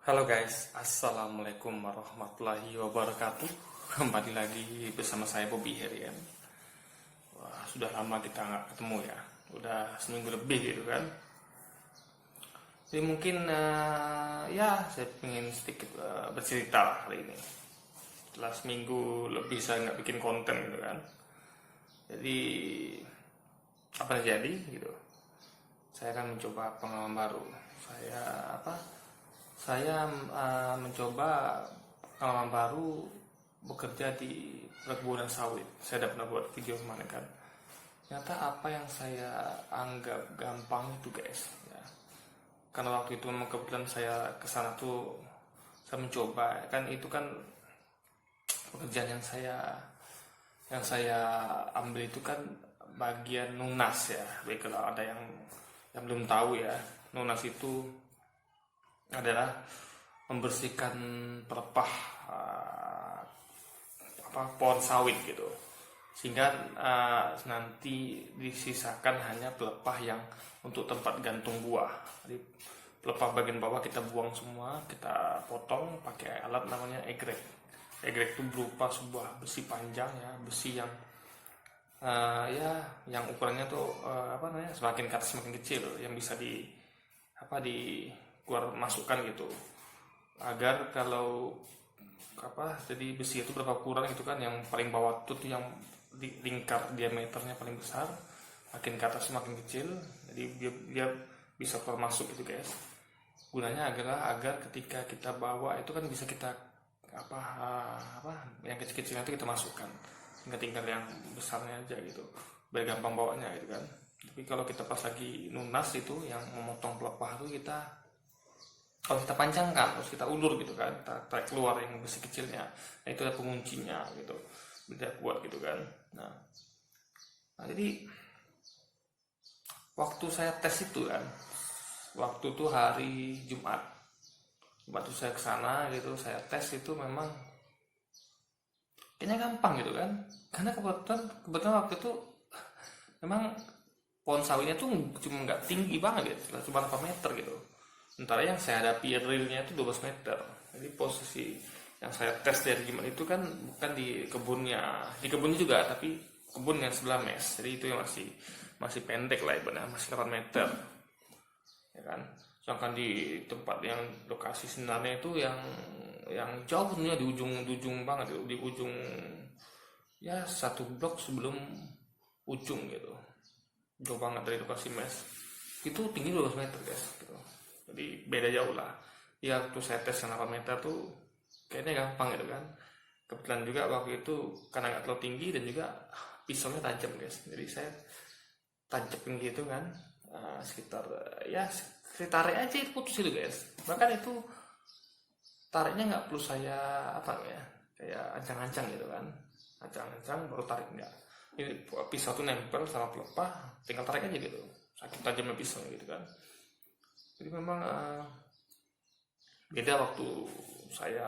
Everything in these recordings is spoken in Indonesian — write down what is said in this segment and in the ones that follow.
Halo guys, Assalamualaikum warahmatullahi wabarakatuh. Kembali lagi bersama saya Bobby Herian. Wah, sudah lama kita nggak ketemu ya. Udah seminggu lebih gitu kan. Jadi mungkin ya saya ingin sedikit bercerita lah hari ini. Setelah seminggu lebih saya nggak bikin konten gitu kan. Jadi apa yang terjadi gitu? Saya akan mencoba pengalaman baru. Saya apa? Saya mencoba pengalaman baru bekerja di perkebunan sawit. Saya udah pernah buat video kemarin kan. Ternyata apa yang saya anggap gampang itu guys, ya. Karena waktu itu memang kebetulan saya kesana tuh saya mencoba kan itu kan pekerjaan yang saya ambil itu kan bagian nunas ya. Baik kalau ada yang belum tahu ya, nunas itu adalah membersihkan pelepah pohon sawit gitu, sehingga nanti disisakan hanya pelepah yang untuk tempat gantung buah. Jadi pelepah bagian bawah kita buang semua, kita potong pakai alat namanya egrek. Egrek itu berupa sebuah besi panjang ya, besi yang yang ukurannya tuh semakin ke atas semakin kecil, yang bisa di keluar masukkan gitu, agar kalau jadi besi itu berapa ukuran gitu kan, yang paling bawah tuh yang di lingkar diameternya paling besar, makin ke atas semakin kecil, jadi dia bisa keluar masuk gitu guys. Gunanya agar ketika kita bawa itu kan bisa kita yang kecil-kecilnya itu kita masukkan, tinggal yang besarnya aja gitu, biar gampang bawanya gitu kan. Tapi kalau kita pas lagi nunas itu yang memotong pelepah itu, kalau kita panjangkan terus kita ulur gitu kan, kita tarik keluar yang besi kecilnya, nah itu ada penguncinya gitu, beda kuat gitu kan. Nah, jadi waktu saya tes itu kan, waktu itu hari Jumat itu saya kesana gitu, saya tes itu memang kayaknya gampang gitu kan, karena kebetulan waktu itu memang pohon sawitnya tuh cuma nggak tinggi banget gitu, cuma 8 meter gitu. Sementara yang saya hadapi realnya itu 12 meter. Jadi posisi yang saya tes dari Jumat itu kan bukan di kebunnya juga, tapi kebun yang sebelah mes. Jadi itu yang masih pendek lah ibaratnya, masih 8 meter, ya kan. Sedangkan di tempat yang lokasi sebenarnya itu yang jauh sebenarnya di ujung banget, di ujung ya satu blok sebelum ujung gitu, jauh banget dari lokasi mes. Itu tinggi 12 meter guys gitu. Jadi beda jauh lah ya. Waktu saya tes yang 8 meter tuh kayaknya gampang gitu kan. Kebetulan juga waktu itu karena nggak terlalu tinggi dan juga pisaunya tajam guys, jadi saya tancapin gitu kan, sekitar saya tarik aja itu putus itu guys. Bahkan itu tariknya nggak perlu saya kayak ancang-ancang gitu kan, ancang-ancang baru tarik, enggak. Ini pisau tuh nempel sama pelepah, tinggal tarik aja gitu, sakit tajamnya pisau gitu kan. Jadi memang beda waktu saya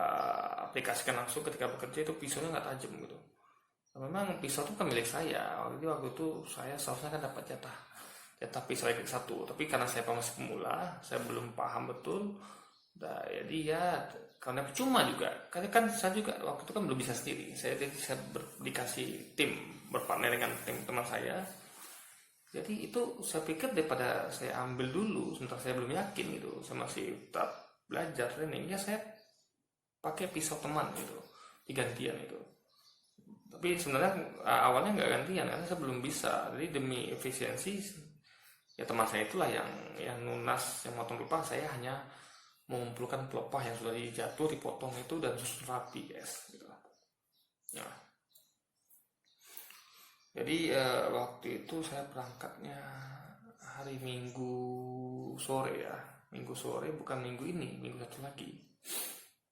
aplikasikan langsung ketika bekerja, itu pisaunya nggak tajam gitu. Nah, memang pisau itu kan milik saya. Waktu itu saya seharusnya kan dapat jatah pisau yang satu, tapi karena saya masih pemula, saya belum paham betul. Nah, jadi ya karena percuma juga, karena kan saya juga waktu itu kan belum bisa sendiri. Saya dikasih tim, berpartner dengan tim teman saya. Jadi itu saya pikir daripada saya ambil dulu sementara saya belum yakin gitu, saya masih tetap belajar training, ya saya pakai pisau teman gitu, digantian itu. Tapi sebenarnya awalnya nggak gantian karena saya belum bisa. Jadi demi efisiensi ya teman saya itulah yang nunas, yang motong pelepah. Saya hanya mengumpulkan pelepah yang sudah dijatuh, dipotong itu dan susun rapi guys gitu. Nah, jadi waktu itu saya berangkatnya hari Minggu sore ya, Minggu sore, bukan minggu ini, minggu satu lagi,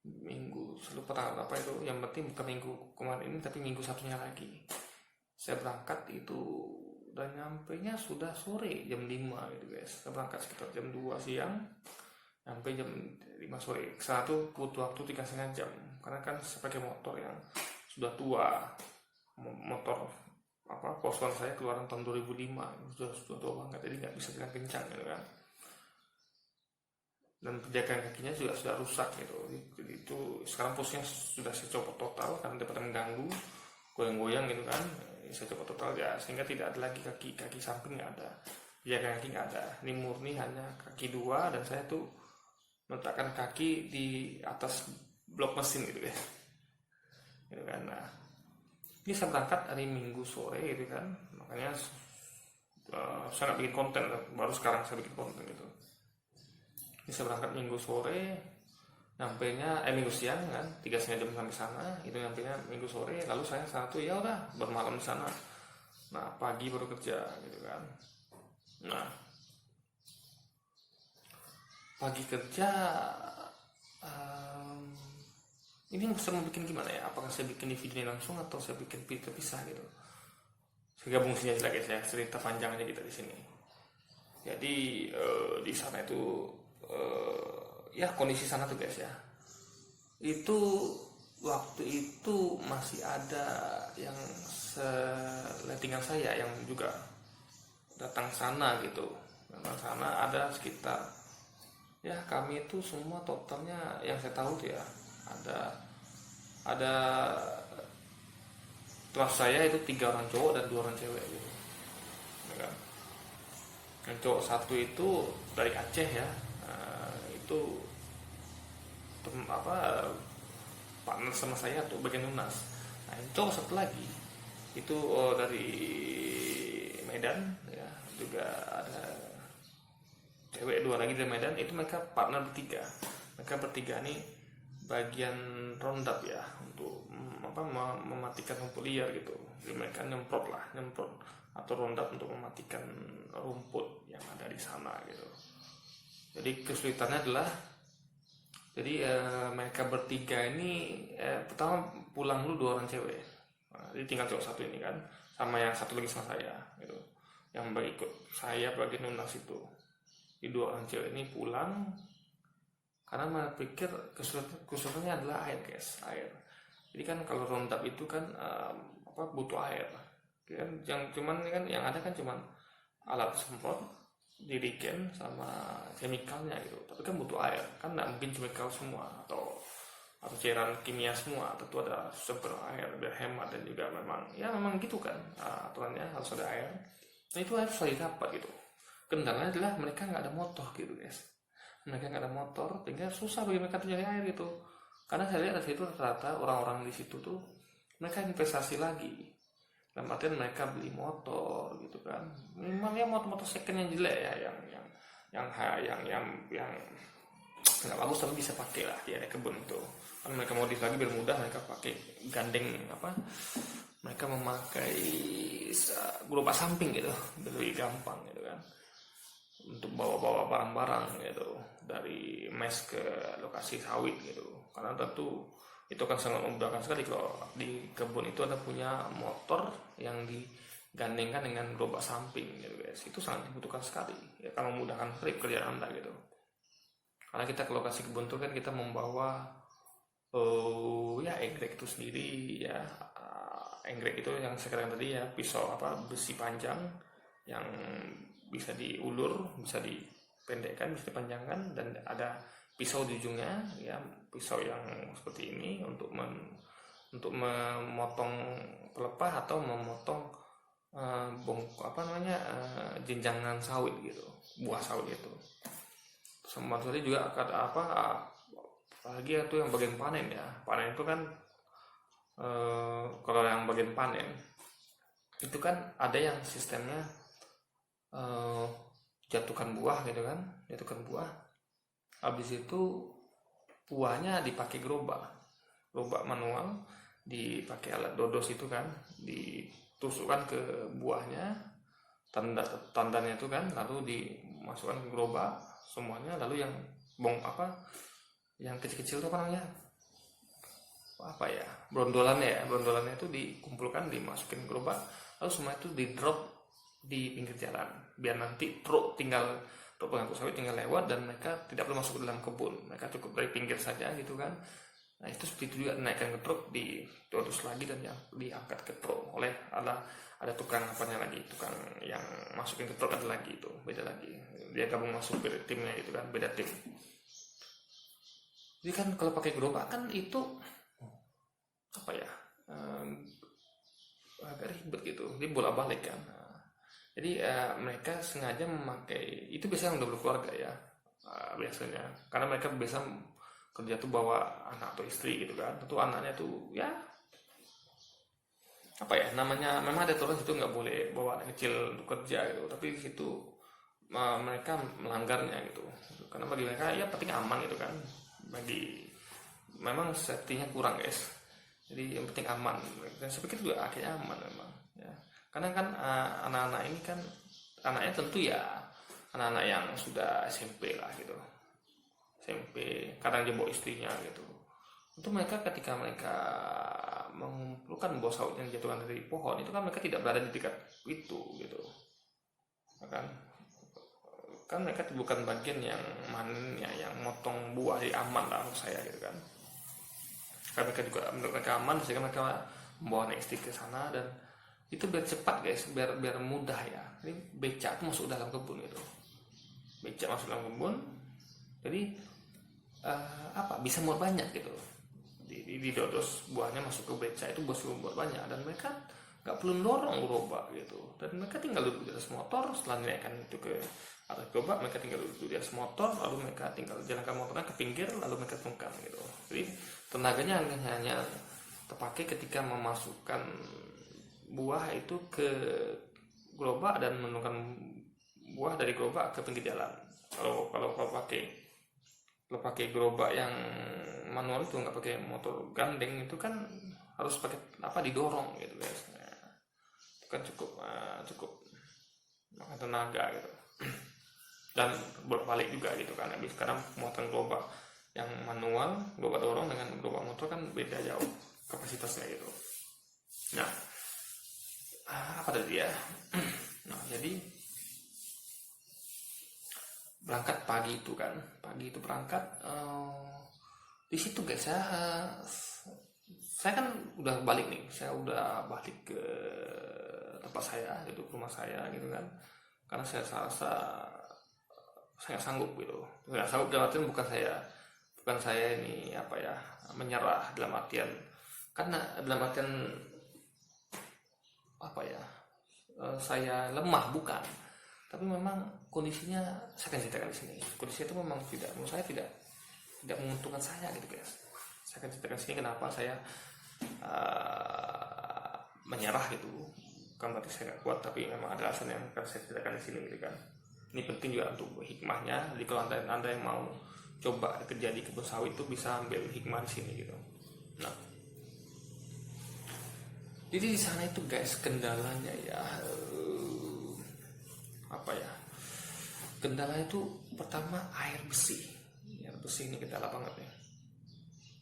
minggu lupa tanggal apa itu, yang penting bukan minggu kemarin ini tapi minggu satunya lagi. Saya berangkat itu dan nyampe nya sudah sore jam 5 gitu guys. Saya berangkat sekitar jam 2 siang, sampai jam 5 sore. Kesana tuh butuh waktu 3,5 jam karena kan saya pakai motor yang sudah tua, motor Porsche saya keluaran tahun 2005, sudah tua banget, jadi nggak bisa jalan kencang gitu kan. dan penjagaan kakinya juga sudah rusak gitu. Jadi itu sekarang posisinya sudah saya copot total karena daripada mengganggu, goyang-goyang gitu kan. Saya copot total ya, sehingga tidak ada lagi kaki samping, nggak ada, penjagaan kaki nggak ada. Ini murni hanya kaki dua, dan saya tuh meletakkan kaki di atas blok mesin gitu ya, gitu kan. Nah, ini saya berangkat hari Minggu sore gitu kan, makanya saya nggak bikin konten, baru sekarang saya bikin konten gitu. Ini saya berangkat Minggu sore, nyampainya Minggu siang kan, 3,5 jam sampai sana. Itu nyampainya Minggu sore, lalu saya sana tuh ya udah bermalam di sana. Nah, pagi baru kerja gitu kan. Nah, pagi kerja, ini saya mau bikin gimana ya? Apakah saya bikin di video ini langsung atau saya bikin video terpisah gitu? Saya gabung sini aja guys ya, cerita panjang aja kita di sini. Jadi di sana itu ya kondisi sana tuh guys ya, itu waktu itu masih ada yang selettingan saya yang juga datang sana gitu. Datang sana ada sekitar, ya kami itu semua totalnya yang saya tahu tuh ya, ada kelas saya itu 3 orang cowok dan 2 orang cewek gitu, ya kan? Yang cowok satu itu dari Aceh ya, itu partner sama saya tuh bagian lunas. Nah, yang cowok satu lagi itu dari Medan ya, juga ada cewek 2 lagi dari Medan. Itu mereka partner bertiga. Mereka bertiga nih bagian rondap ya, untuk mematikan rumput liar gitu. Jadi mereka nyemprot atau rondap untuk mematikan rumput yang ada di sana gitu. Jadi kesulitannya adalah, jadi mereka bertiga ini pertama pulang dulu 2 orang cewek. Nah, jadi tinggal cowok satu ini kan, sama yang satu lagi sama saya gitu, yang ikut saya bagian lunas itu. Di 2 orang cewek ini pulang karena mereka pikir kesulitannya adalah air guys, air. Jadi kan kalau rondap itu kan butuh air kan, yang ada kan cuman alat semprot, dirigen sama chemicalnya gitu. Tapi kan butuh air kan, nggak mungkin chemical semua atau cairan kimia semua, tentu ada sumber air biar hemat. Dan juga memang gitu kan, aturannya harus ada air. Nah, itu harus saya dapat gitu. Kendalanya adalah mereka nggak ada motor gitu guys. Mereka nggak ada motor, sehingga susah bagi mereka mencari air gitu. Karena saya lihat di situ rata-rata orang-orang di situ tuh mereka investasi lagi. Dalam artian mereka beli motor gitu kan. Memang ya motor second yang jelek ya, yang nggak bagus tapi bisa pakai lah di area kebun itu. Karena mereka modif lagi biar mudah, mereka pakai gandeng mereka memakai gerobak samping gitu, lebih gampang gitu kan, untuk bawa barang-barang gitu dari mes ke lokasi sawit gitu. Karena tentu itu kan sangat memudahkan sekali kalau di kebun itu ada punya motor yang digandengkan dengan gerobak samping gitu guys. Itu sangat dibutuhkan sekali ya, kan memudahkan sekali pekerjaan Anda gitu. Karena kita ke lokasi kebun itu kan kita membawa enggrek itu sendiri ya. Enggrek itu yang sekarang tadi ya, pisau besi panjang yang bisa diulur, bisa dipendekkan, bisa dipanjangkan, dan ada pisau di ujungnya ya, pisau yang seperti ini untuk memotong pelepah atau memotong jenjangan sawit gitu, buah sawit itu. Sama tadi juga ada apalagi itu yang bagian panen ya. Panen itu kan kalau yang bagian panen itu kan ada yang sistemnya jatuhkan buah gitu kan, jatuhkan buah. Habis itu buahnya dipakai gerobak manual, dipakai alat dodos itu kan, ditusukkan ke buahnya, tandannya itu kan, lalu dimasukkan ke gerobak semuanya. Lalu yang yang kecil-kecil itu brondolannya itu dikumpulkan, dimasukin ke gerobak, lalu semua itu di drop di pinggir jalan, biar nanti truk pengangkut sawit tinggal lewat dan mereka tidak perlu masuk ke dalam kebun, mereka cukup dari pinggir saja gitu kan. Nah, itu seperti itu juga, naikkan ke truk, didodus lagi dan yang diangkat ke truk oleh ada tukang tukang yang masukin ke truk, ada lagi itu beda lagi, dia gabung masuk beda timnya itu kan, beda tim. Jadi kan kalau pakai gerobak kan itu apa ya, agak ribet gitu, dia bolak-balik kan. Jadi mereka sengaja memakai itu, biasanya udah berkeluarga ya, biasanya karena mereka biasa kerja tuh bawa anak atau istri gitu kan. Tentu anaknya tuh ya apa ya namanya, memang ada aturan situ nggak boleh bawa anak kecil untuk kerja gitu, tapi di situ mereka melanggarnya gitu. Karena bagi mereka ya penting aman gitu kan, bagi memang safety-nya kurang guys, jadi yang penting aman, dan saya pikir juga akhirnya aman memang ya. Karena kan anak-anak ini kan anaknya tentu ya anak-anak yang sudah SMP lah gitu, SMP, kadang dia bawa istrinya gitu. Untuk mereka ketika mereka mengumpulkan buah sawit yang jatuhkan dari pohon itu kan, mereka tidak berada di dekat itu gitu kan mereka bukan bagian yang manennya, yang motong buah, di aman lah menurut saya gitu kan. Karena mereka juga menurut mereka aman, sehingga mereka membawa anak istri ke sana, dan itu biar cepat guys, biar mudah ya. Jadi becak itu masuk dalam kebun gitu, becak masuk dalam kebun, jadi bisa muat banyak gitu. Di dodos buahnya masuk ke becak itu buat banyak, dan mereka nggak perlu dorong gerobak gitu, dan mereka tinggal duduk di atas motor. Setelah dinaikkan itu ke atas gerobak, mereka tinggal duduk di atas motor, lalu mereka tinggal jalankan motornya ke pinggir, lalu mereka tungkang gitu. Jadi tenaganya hanya terpakai ketika memasukkan buah itu ke gerobak dan menurunkan buah dari gerobak ke pinggir jalan. Kalau pakai gerobak yang manual itu, nggak pakai motor gandeng, itu kan harus pakai didorong gitu guys. Itu kan cukup makan tenaga gitu, dan bolak-balik juga gitu kan. Habis sekarang muatan gerobak yang manual, gerobak dorong, dengan gerobak motor kan beda jauh kapasitasnya gitu. Nah, apa tadi ya? Nah, jadi berangkat pagi itu berangkat di situ guys ya. Saya kan udah balik nih, saya udah balik ke tempat saya, itu rumah saya gitu kan. Karena saya rasa saya sanggup gitu, nggak sanggup dalam artian bukan saya ini apa ya, menyerah dalam artian, karena dalam artian apa ya, saya lemah, bukan, tapi memang kondisinya saya akan ceritakan di sini. Kondisinya itu memang menurut saya tidak menguntungkan saya gitu guys. Saya akan ceritakan sini kenapa saya menyerah gitu. Bukan berarti saya nggak kuat, tapi memang ada alasan yang akan saya ceritakan di sini gitu kan. Ini penting juga untuk hikmahnya. Jadi kalau anda yang mau coba kerja di kebun sawit itu bisa ambil hikmah di sini gitu. Nah, jadi di sana itu guys, kendalanya ya kendala itu pertama air bersih ini kendala banget ya.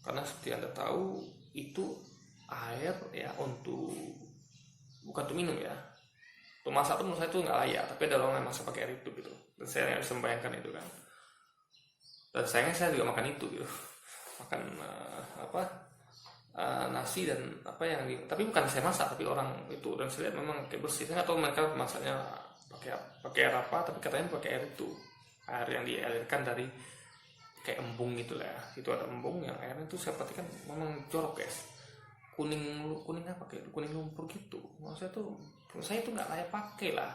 Karena seperti anda tahu, itu air ya bukan untuk minum ya, untuk masak tuh menurut saya tuh nggak layak. Tapi ada orang yang masak pakai air itu gitu, dan saya nggak bisa membayangkan itu kan. Dan sayangnya saya juga makan itu gitu, makan nasi dan tapi bukan saya masak, tapi orang itu, dan saya lihat memang kayak bersih. Saya nggak tahu mereka masaknya pakai air apa, tapi katanya pakai air itu, air yang dialirkan dari kayak embung gitu lah. Itu ada embung yang airnya itu saya perhatikan memang jorok guys, kuning apa, kayak kuning lumpur gitu. Menurut saya tuh nggak layak pakai lah.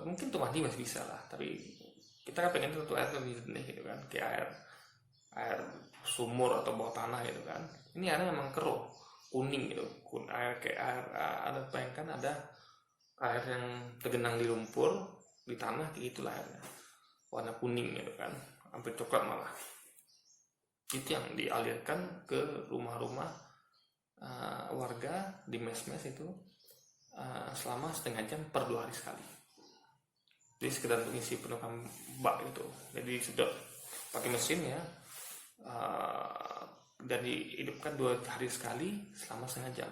Mungkin tuh mandi masih bisa lah, tapi kita kan pengen tuh air lebih jernih gitu kan, kayak air sumur atau bawah tanah gitu kan. Ini airnya memang keruh, kuning gitu, air kayak air ada, bayangkan ada air yang tergenang di lumpur, di tanah, kayak itulah airnya, warna kuning gitu kan, hampir coklat malah. Itu yang dialirkan ke rumah-rumah warga di mes-mes itu selama setengah jam per 2 hari sekali. Jadi sekedar untuk isi penumpang bak itu, jadi sedot pakai mesin ya, dan dihidupkan 2 hari sekali selama setengah jam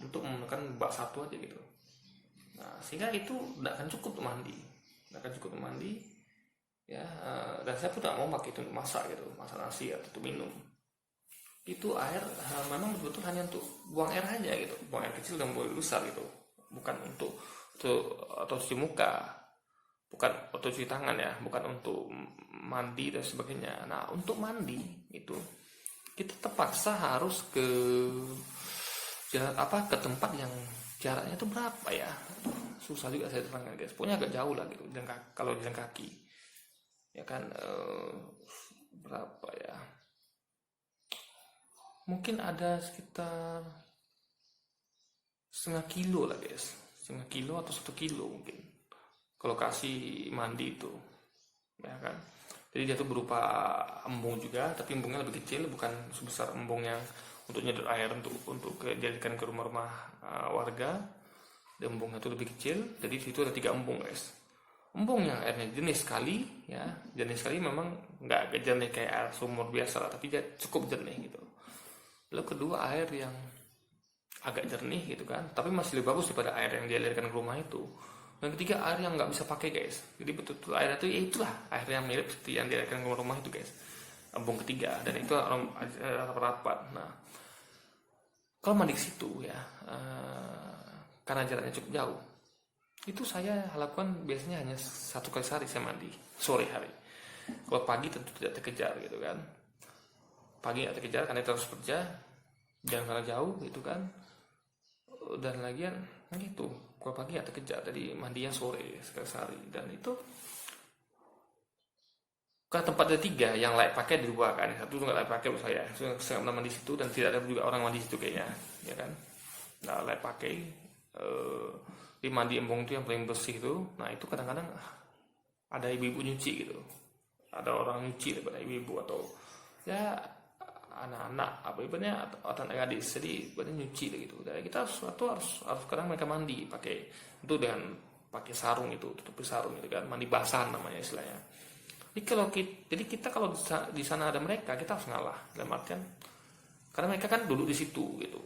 untuk menggunakan bak satu aja gitu. Nah, sehingga itu tidak akan cukup untuk mandi, ya. Dan saya pun tidak mau pakai itu untuk masak gitu, masak nasi atau untuk minum. Itu air memang betul hanya untuk buang air aja gitu, buang air kecil dan buang air besar gitu, bukan untuk atau cuci muka. bukan untuk cuci tangan ya, bukan untuk mandi dan sebagainya. Nah, untuk mandi itu kita terpaksa harus ke ke tempat yang jaraknya itu berapa ya? Susah juga saya terangkan guys. Pokoknya agak jauh lah gitu. Kalau jalan kaki, ya kan berapa ya? Mungkin ada sekitar setengah kilo lah guys, setengah kilo atau 1 kilo mungkin. Kalau kasih mandi itu, ya kan. Jadi dia tuh berupa embung juga, tapi embungnya lebih kecil, bukan sebesar embung yang untuk nyedot air untuk dijadikan ke rumah-rumah warga. Dan embungnya itu lebih kecil, jadi di situ ada 3 embung guys. Embung yang airnya jernih sekali, ya jernih sekali, memang nggak jernih kayak air sumur biasa lah, tapi dia cukup jernih gitu. Lalu kedua, air yang agak jernih gitu kan, tapi masih lebih bagus daripada air yang dialirkan ke rumah itu. Dan ketiga, air yang nggak bisa pakai guys. Jadi betul-betul air itu ya itulah air yang mirip seperti yang dialirkan ke rumah itu guys. Embung ketiga, dan itu rapat. Nah, kalau mandi ke situ ya, karena jaraknya cukup jauh, itu saya lakukan biasanya hanya 1 kali sehari saya mandi, sore hari. Kalau pagi tentu tidak terkejar gitu kan. Pagi tidak terkejar karena itu harus kerja, jangan karena jauh gitu kan. Dan lagian gitu, kalau pagi tidak terkejar, jadi mandinya sore sekali sehari. Dan itu kan tempat ada 3 yang layak pakai di 2 kan, 1 nggak layak pakai menurut saya. Saya pernah mandi situ dan tidak ada juga orang mandi situ kayaknya, ya kan. Nah, layak pakai di mandi embung itu yang paling bersih itu. Nah, itu kadang-kadang ada ibu-ibu nyuci gitu, ada orang nyuci daripada ibu-ibu atau ya anak-anak apa ibaratnya atau anak gadis, jadi ibaratnya nyuci gitu. Dan kita harus kadang mereka mandi pakai itu dengan pakai sarung itu, tutupi sarung gitu kan, mandi basah namanya istilahnya. Jadi kita kalau di sana ada mereka, kita harus ngalah dalam artian karena mereka kan duduk di situ gitu.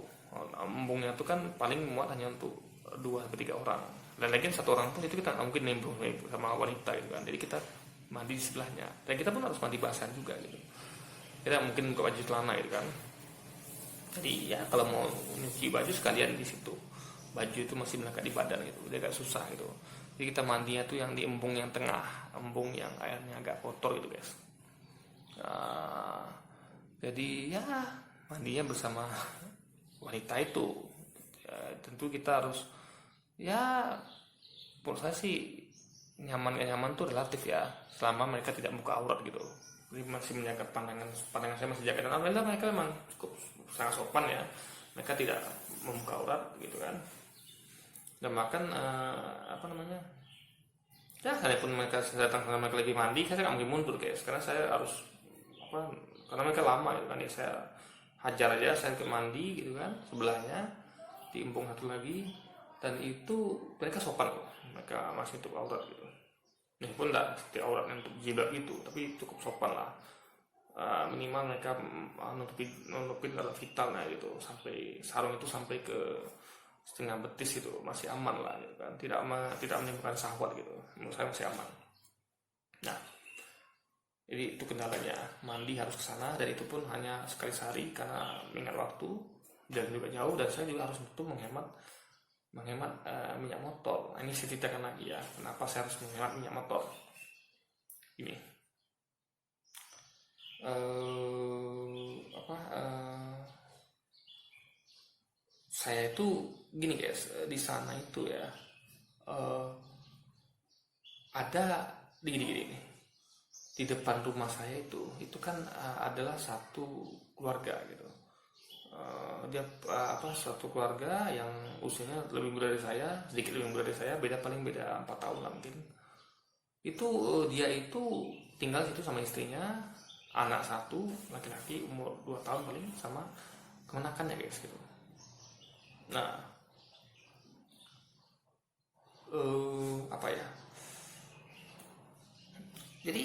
Embungnya itu kan paling muat hanya untuk 2-3 orang, dan lagi 1 orang pun itu kita nggak mungkin nimbrung sama wanita gitu kan. Jadi kita mandi di sebelahnya, dan kita pun harus mandi basah juga gitu. Kita mungkin buka baju celana gitu kan. Jadi ya kalau mau nyuci baju sekalian di situ, baju itu masih melekat di badan gitu, dia agak susah gitu. Jadi kita mandinya tuh yang di embung yang tengah, embung yang airnya agak kotor gitu guys. Jadi ya mandinya bersama wanita itu ya, tentu kita harus ya, menurut saya sih nyaman gak nyaman tuh relatif ya, selama mereka tidak buka aurat gitu. Jadi masih menjaga pandangan saya masih jaga, dan alhamdulillah mereka memang cukup sangat sopan ya, mereka tidak membuka aurat gitu kan. Dan bahkan ya sekalipun mereka datang karena mereka lagi mandi, saya nggak mungkin mundur guys, karena saya harus karena mereka lama gitu kan ya, saya hajar aja, saya ke mandi gitu kan, sebelahnya diimpung 1 lagi, dan itu mereka sopan kok, mereka masih tutup aurat gitu. Ini pun enggak seperti aurat yang untuk jilbab gitu, tapi cukup sopan lah. Minimal mereka nutupin kalau vitalnya gitu, sampai sarung itu sampai ke setengah betis itu masih aman lah gitu kan, tidak menimbulkan syahwat gitu, menurut saya masih aman. Nah, jadi itu kendalanya, mandi harus ke sana, dan itu pun hanya sekali sehari karena mengingat waktu dan juga jauh, dan saya juga harus betul menghemat minyak motor. Nah, ini saya ceritakan lagi ya, kenapa saya harus menghemat minyak motor. Ini saya itu gini guys, di sana itu ya ada gini di depan rumah saya itu kan adalah satu keluarga gitu. Dia satu keluarga yang usianya lebih muda dari saya, sedikit lebih muda dari saya, paling beda 4 tahun lah mungkin. Itu dia itu tinggal situ sama istrinya, anak 1 laki-laki umur 2 tahun paling, sama kemenakannya guys gitu. Nah, jadi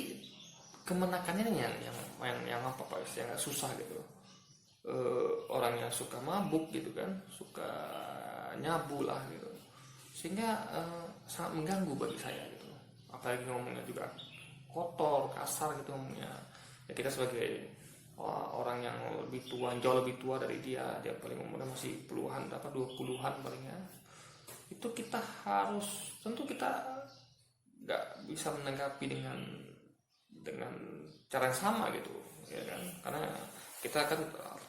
kemenakannya yang apa pak, yang nggak susah gitu. Orang yang suka mabuk gitu kan, suka nyabu lah gitu, sehingga sangat mengganggu bagi saya gitu. Apalagi ngomongnya juga kotor, kasar gitu ngomongnya. Ya kita sebagai orang yang lebih tua, jauh lebih tua dari dia paling umurnya masih puluhan, 20-an palingnya, itu kita harus tentu kita nggak bisa menanggapi dengan cara yang sama gitu, ya kan? Karena kita kan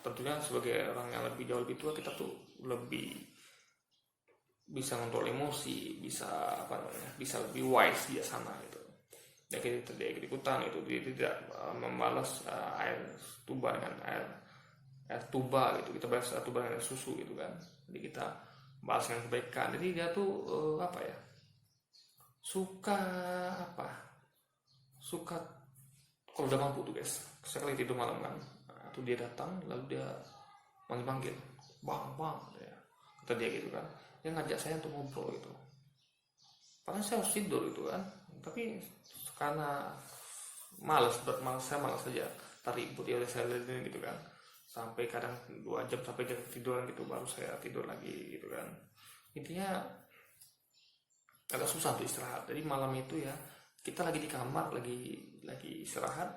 tentunya sebagai orang yang jauh lebih tua, kita tuh lebih bisa kontrol emosi, bisa apa namanya, bisa lebih wise biasanya gitu. Ya kita tidak ikutan itu, dia tidak membalas air tuba dengan air tuba gitu, kita balas air tuba dengan susu gitu kan. Jadi kita balas dengan kebaikan. Jadi dia tuh apa ya, suka apa, suka kalau udah mampu tuh guys, sekali tidur malam kan, nah, tuh dia datang lalu dia manggil bang ya, kata dia gitu kan, dia ngajak saya untuk ngobrol gitu. Padahal saya harus tidur gitu kan, tapi karena saya malas saja tarik putih oleh saya gitu kan, sampai kadang 2 jam sampai jam tiduran gitu, baru saya tidur lagi gitu kan. Intinya agak susah untuk istirahat. Jadi malam itu ya kita lagi di kamar, lagi istirahat,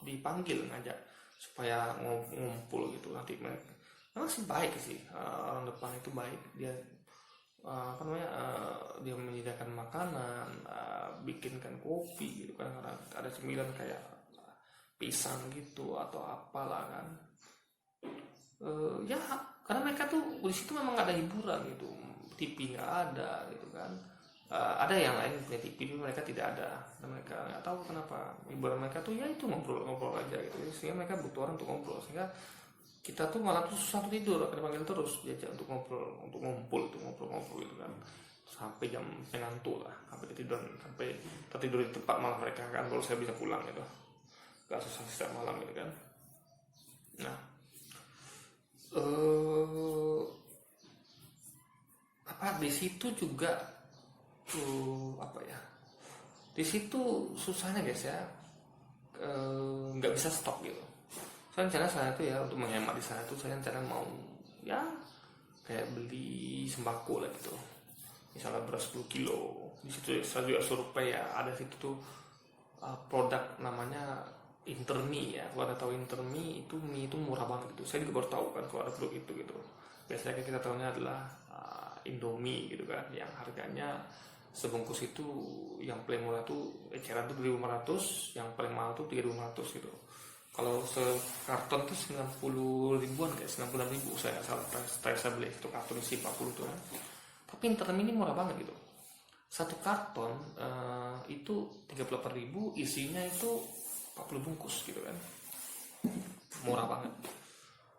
dipanggil ngajak supaya ngumpul gitu. Nanti mereka memang sih baik sih, orang depan itu baik, dia apa namanya, dia menyediakan makanan, bikinkan kopi gitu kan, ada cemilan kayak pisang gitu atau apalah kan. Ya karena mereka tuh di situ memang nggak ada hiburan gitu, TV nggak ada gitu kan. Ada yang lain punya TV, tapi mereka tidak ada, dan mereka nggak tahu kenapa hiburan mereka tuh ya itu ngobrol aja gitu, sehingga mereka butuh orang untuk ngobrol, sehingga kita tuh malah tuh susah tidur, akan dipanggil terus diajak untuk ngobrol, untuk ngumpul, untuk ngobrol gitu kan, sampai jam mengantuk lah, sampai ketiduran, sampai tertidur di tempat malah mereka kan, kalau saya bisa pulang gitu, gak susah setiap malam gitu kan. Nah apa di situ juga apa ya, di situ susahnya guys ya, nggak bisa stop gitu. Saya rencana sana itu ya, untuk menghemat di sana itu saya rencana mau ya kayak beli sembako lah gitu, misalnya beras 10 kilo. Di situ saya juga survei ya, ada situ tuh produk namanya Intermi ya. Kalau ada tahu Intermi, itu mie itu murah banget gitu. Saya juga baru tahu kan kalau ada produk itu gitu. Biasanya kita tahunya adalah Indomie gitu kan, yang harganya sebungkus itu yang paling murah tuh eceran tuh 2.500, yang paling mahal tuh 3.500 gitu. Kalau sekarton tuh 90 ribuan guys, 96 ribu saya beli itu karton isi 40 tuh kan. Tapi Intermi ini murah banget gitu. Satu karton itu 38.000, isinya itu 40 bungkus gitu kan. Murah banget.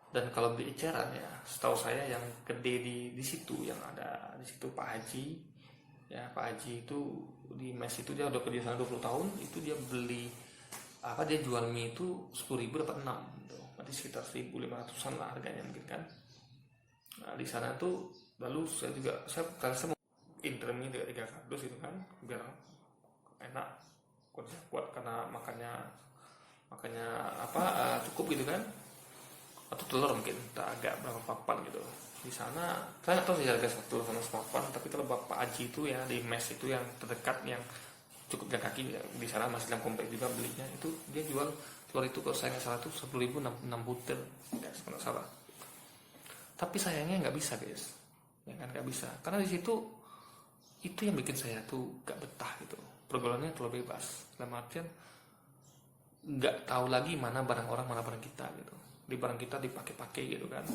Dan kalau beli eceran ya, setahu saya yang gede di situ, yang ada di situ Pak Haji ya, Pak Haji itu di mes itu dia udah kerja sana 20 tahun, itu dia beli apa, dia jual mie itu 10.000 dapat 6 gitu. Berarti sekitar 1.500-an lah harganya mungkin kan. Nah di sana tuh lalu saya mau Intermi 3 kardus gitu kan, biar enak kuat karena makannya apa cukup gitu kan, atau telur mungkin agak berapa papan gitu. Di sana saya nggak tahu sih harga satu sama papan, tapi kalau Bapak Aji itu ya di mes itu yang terdekat, yang cukup jalan kaki ya, di sana masih dalam komplek juga belinya, itu dia jual telur itu kalau saya nggak salah tuh 10.000 6 butir ya, kalau salah. Tapi sayangnya nggak bisa guys, ya kan nggak bisa, karena di situ itu yang bikin saya tuh nggak betah gitu. Pergaulannya terlalu bebas, dalam artian nggak tahu lagi mana barang orang mana barang kita gitu. Di barang kita dipakai-pakai gitu kan,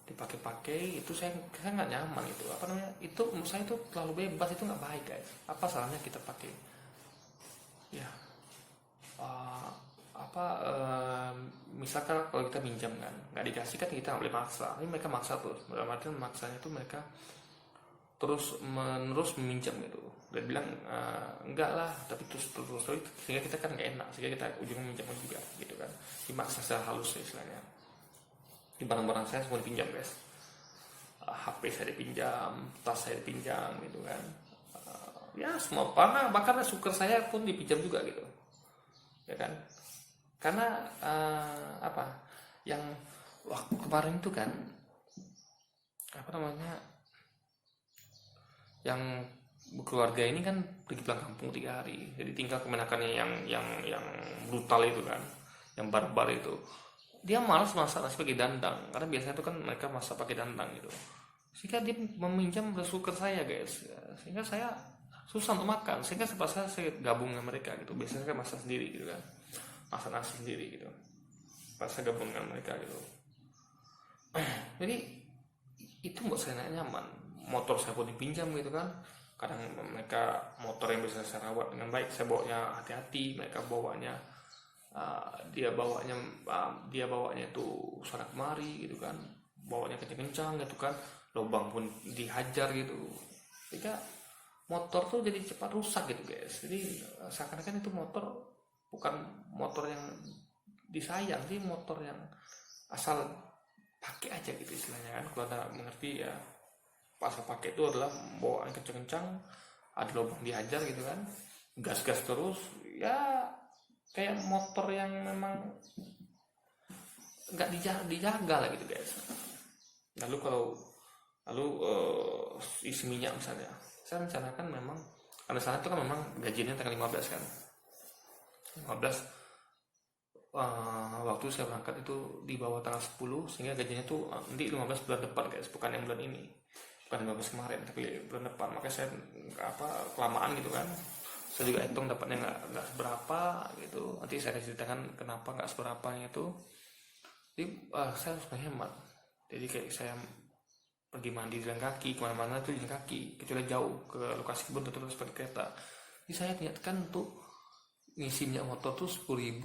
dipakai-pakai itu saya nggak nyaman itu, apa namanya, itu menurut saya itu terlalu bebas, itu nggak baik guys. Apa salahnya kita pakai ya misalkan kalau kita minjam kan nggak dikasih kan, kita nggak boleh maksa. Ini mereka maksa terus, berarti maksanya itu mereka terus menerus meminjam gitu, dan bilang enggak lah, tapi terus sehingga kita kan nggak enak, sehingga kita ujungnya minjam juga gitu kan, dimaksa secara halus ya istilahnya. Di barang-barang saya semua dipinjam guys, HP saya dipinjam, tas saya dipinjam gitu kan, ya semua, bahkan suker saya pun dipinjam juga gitu ya kan. Karena apa yang waktu kemarin itu kan, apa namanya, yang keluarga ini kan pergi pulang kampung 3 hari, jadi tinggal kemenakannya yang brutal itu kan, yang barbar itu. Dia malas masak nasi pakai dandang, karena biasanya itu kan mereka masak pakai dandang gitu, sehingga dia meminjam suker saya guys, sehingga saya susah untuk makan, sehingga terpaksa saya gabung dengan mereka gitu. Biasanya kan masak sendiri gitu kan, masak nasi sendiri gitu, pas saya gabung dengan mereka gitu. Jadi itu buat saya nyaman. Motor saya pun dipinjam gitu kan, kadang mereka motor yang bisa saya rawat dengan baik, saya bawanya hati-hati, mereka bawanya dia bawanya tuh sana kemari gitu kan, bawanya kencang-kencang gitu kan, lubang pun dihajar gitu. Jika motor tuh jadi cepat rusak gitu guys. Jadi seakan-akan itu motor bukan motor yang disayang sih, motor yang asal pakai aja gitu istilahnya kan, kalau anda mengerti ya. Pas pakai itu adalah bawaan kencang-kencang, ada lubang dihajar gitu kan, gas-gas terus ya, kayak motor yang memang nggak dijaga lah gitu guys. Lalu isi minyak misalnya, saya rencanakan memang karena sana itu kan memang gajinya tanggal 15 kan, 15 waktu saya berangkat itu di bawah tanggal 10, sehingga gajinya tuh di 15 bulan depan guys, bukan yang bulan ini, bukan 15 kemarin tapi bulan depan. Makanya saya kelamaan gitu kan, saya juga hitung dapatnya nggak seberapa gitu. Nanti saya ceritakan kenapa nggak seberapanya itu. Jadi saya harus menghemat. Jadi kayak saya pergi mandi jalan kaki, kemana-mana tuh jalan kaki, kecuali jauh ke lokasi kebun tentu harus pakai kereta. Jadi saya niatkan untuk ngisi minyak motor tuh 10.000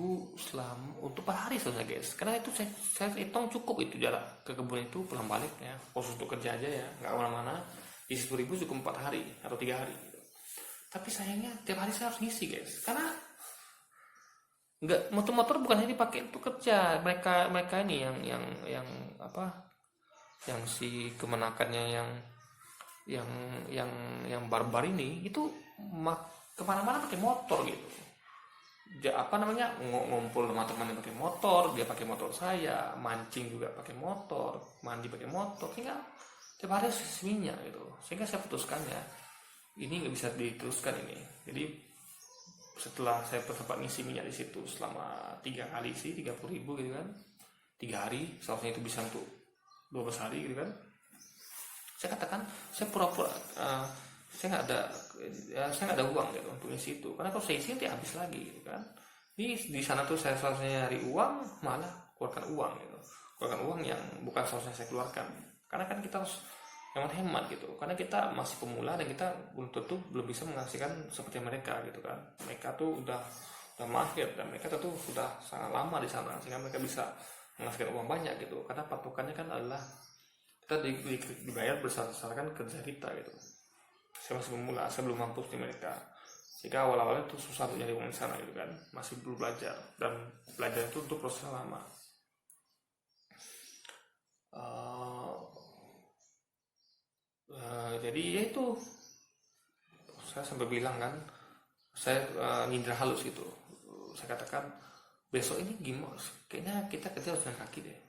untuk per hari saja guys, karena itu saya hitung cukup itu jarak ke kebun itu pulang balik ya, khusus untuk kerja aja ya, nggak kemana-mana. Di 10.000 cukup 4 hari atau 3 hari gitu. Tapi sayangnya tiap hari saya harus ngisi guys, karena nggak, motor-motor bukan hanya dipakai untuk kerja. Mereka ini yang apa, yang si kemenakannya yang barbar ini itu kemana-mana pakai motor gitu. Ngumpul sama temannya pakai motor, dia pakai motor saya, mancing juga pakai motor, mandi pakai motor, sehingga tiap hari minyak gitu. Sehingga saya putuskan ya, ini nggak bisa diteruskan ini. Jadi setelah saya sempat ngisi minyak di situ selama 3 kali sih, 30.000 gitu kan, 3 hari, seharusnya itu bisa untuk 12 hari gitu kan. Saya katakan saya pura-pura saya nggak ada uang gitu untuk isi itu, karena kalau saya isi nanti habis lagi gitu kan. Di sana tuh saya seharusnya nyari uang, malah keluarkan uang yang bukan seharusnya saya keluarkan. Karena kan kita harus hemat gitu, karena kita masih pemula dan kita belum bisa menghasilkan seperti mereka gitu kan. Mereka tuh udah mahir dan mereka tuh sudah sangat lama di sana, sehingga mereka bisa menghasilkan uang banyak gitu. Karena patokannya kan adalah kita dibayar berdasarkan kerja kita gitu. Saya masih pemula, saya belum mampu seperti mereka, jika awal-awalnya itu susah untuk nyari uang di sana gitu kan, masih belum belajar, dan belajar itu untuk proses lama. Jadi ya itu, saya sampai bilang kan, saya ngindra halus gitu. Saya katakan besok ini gimana, kayaknya kita kerja harus jalan kaki deh,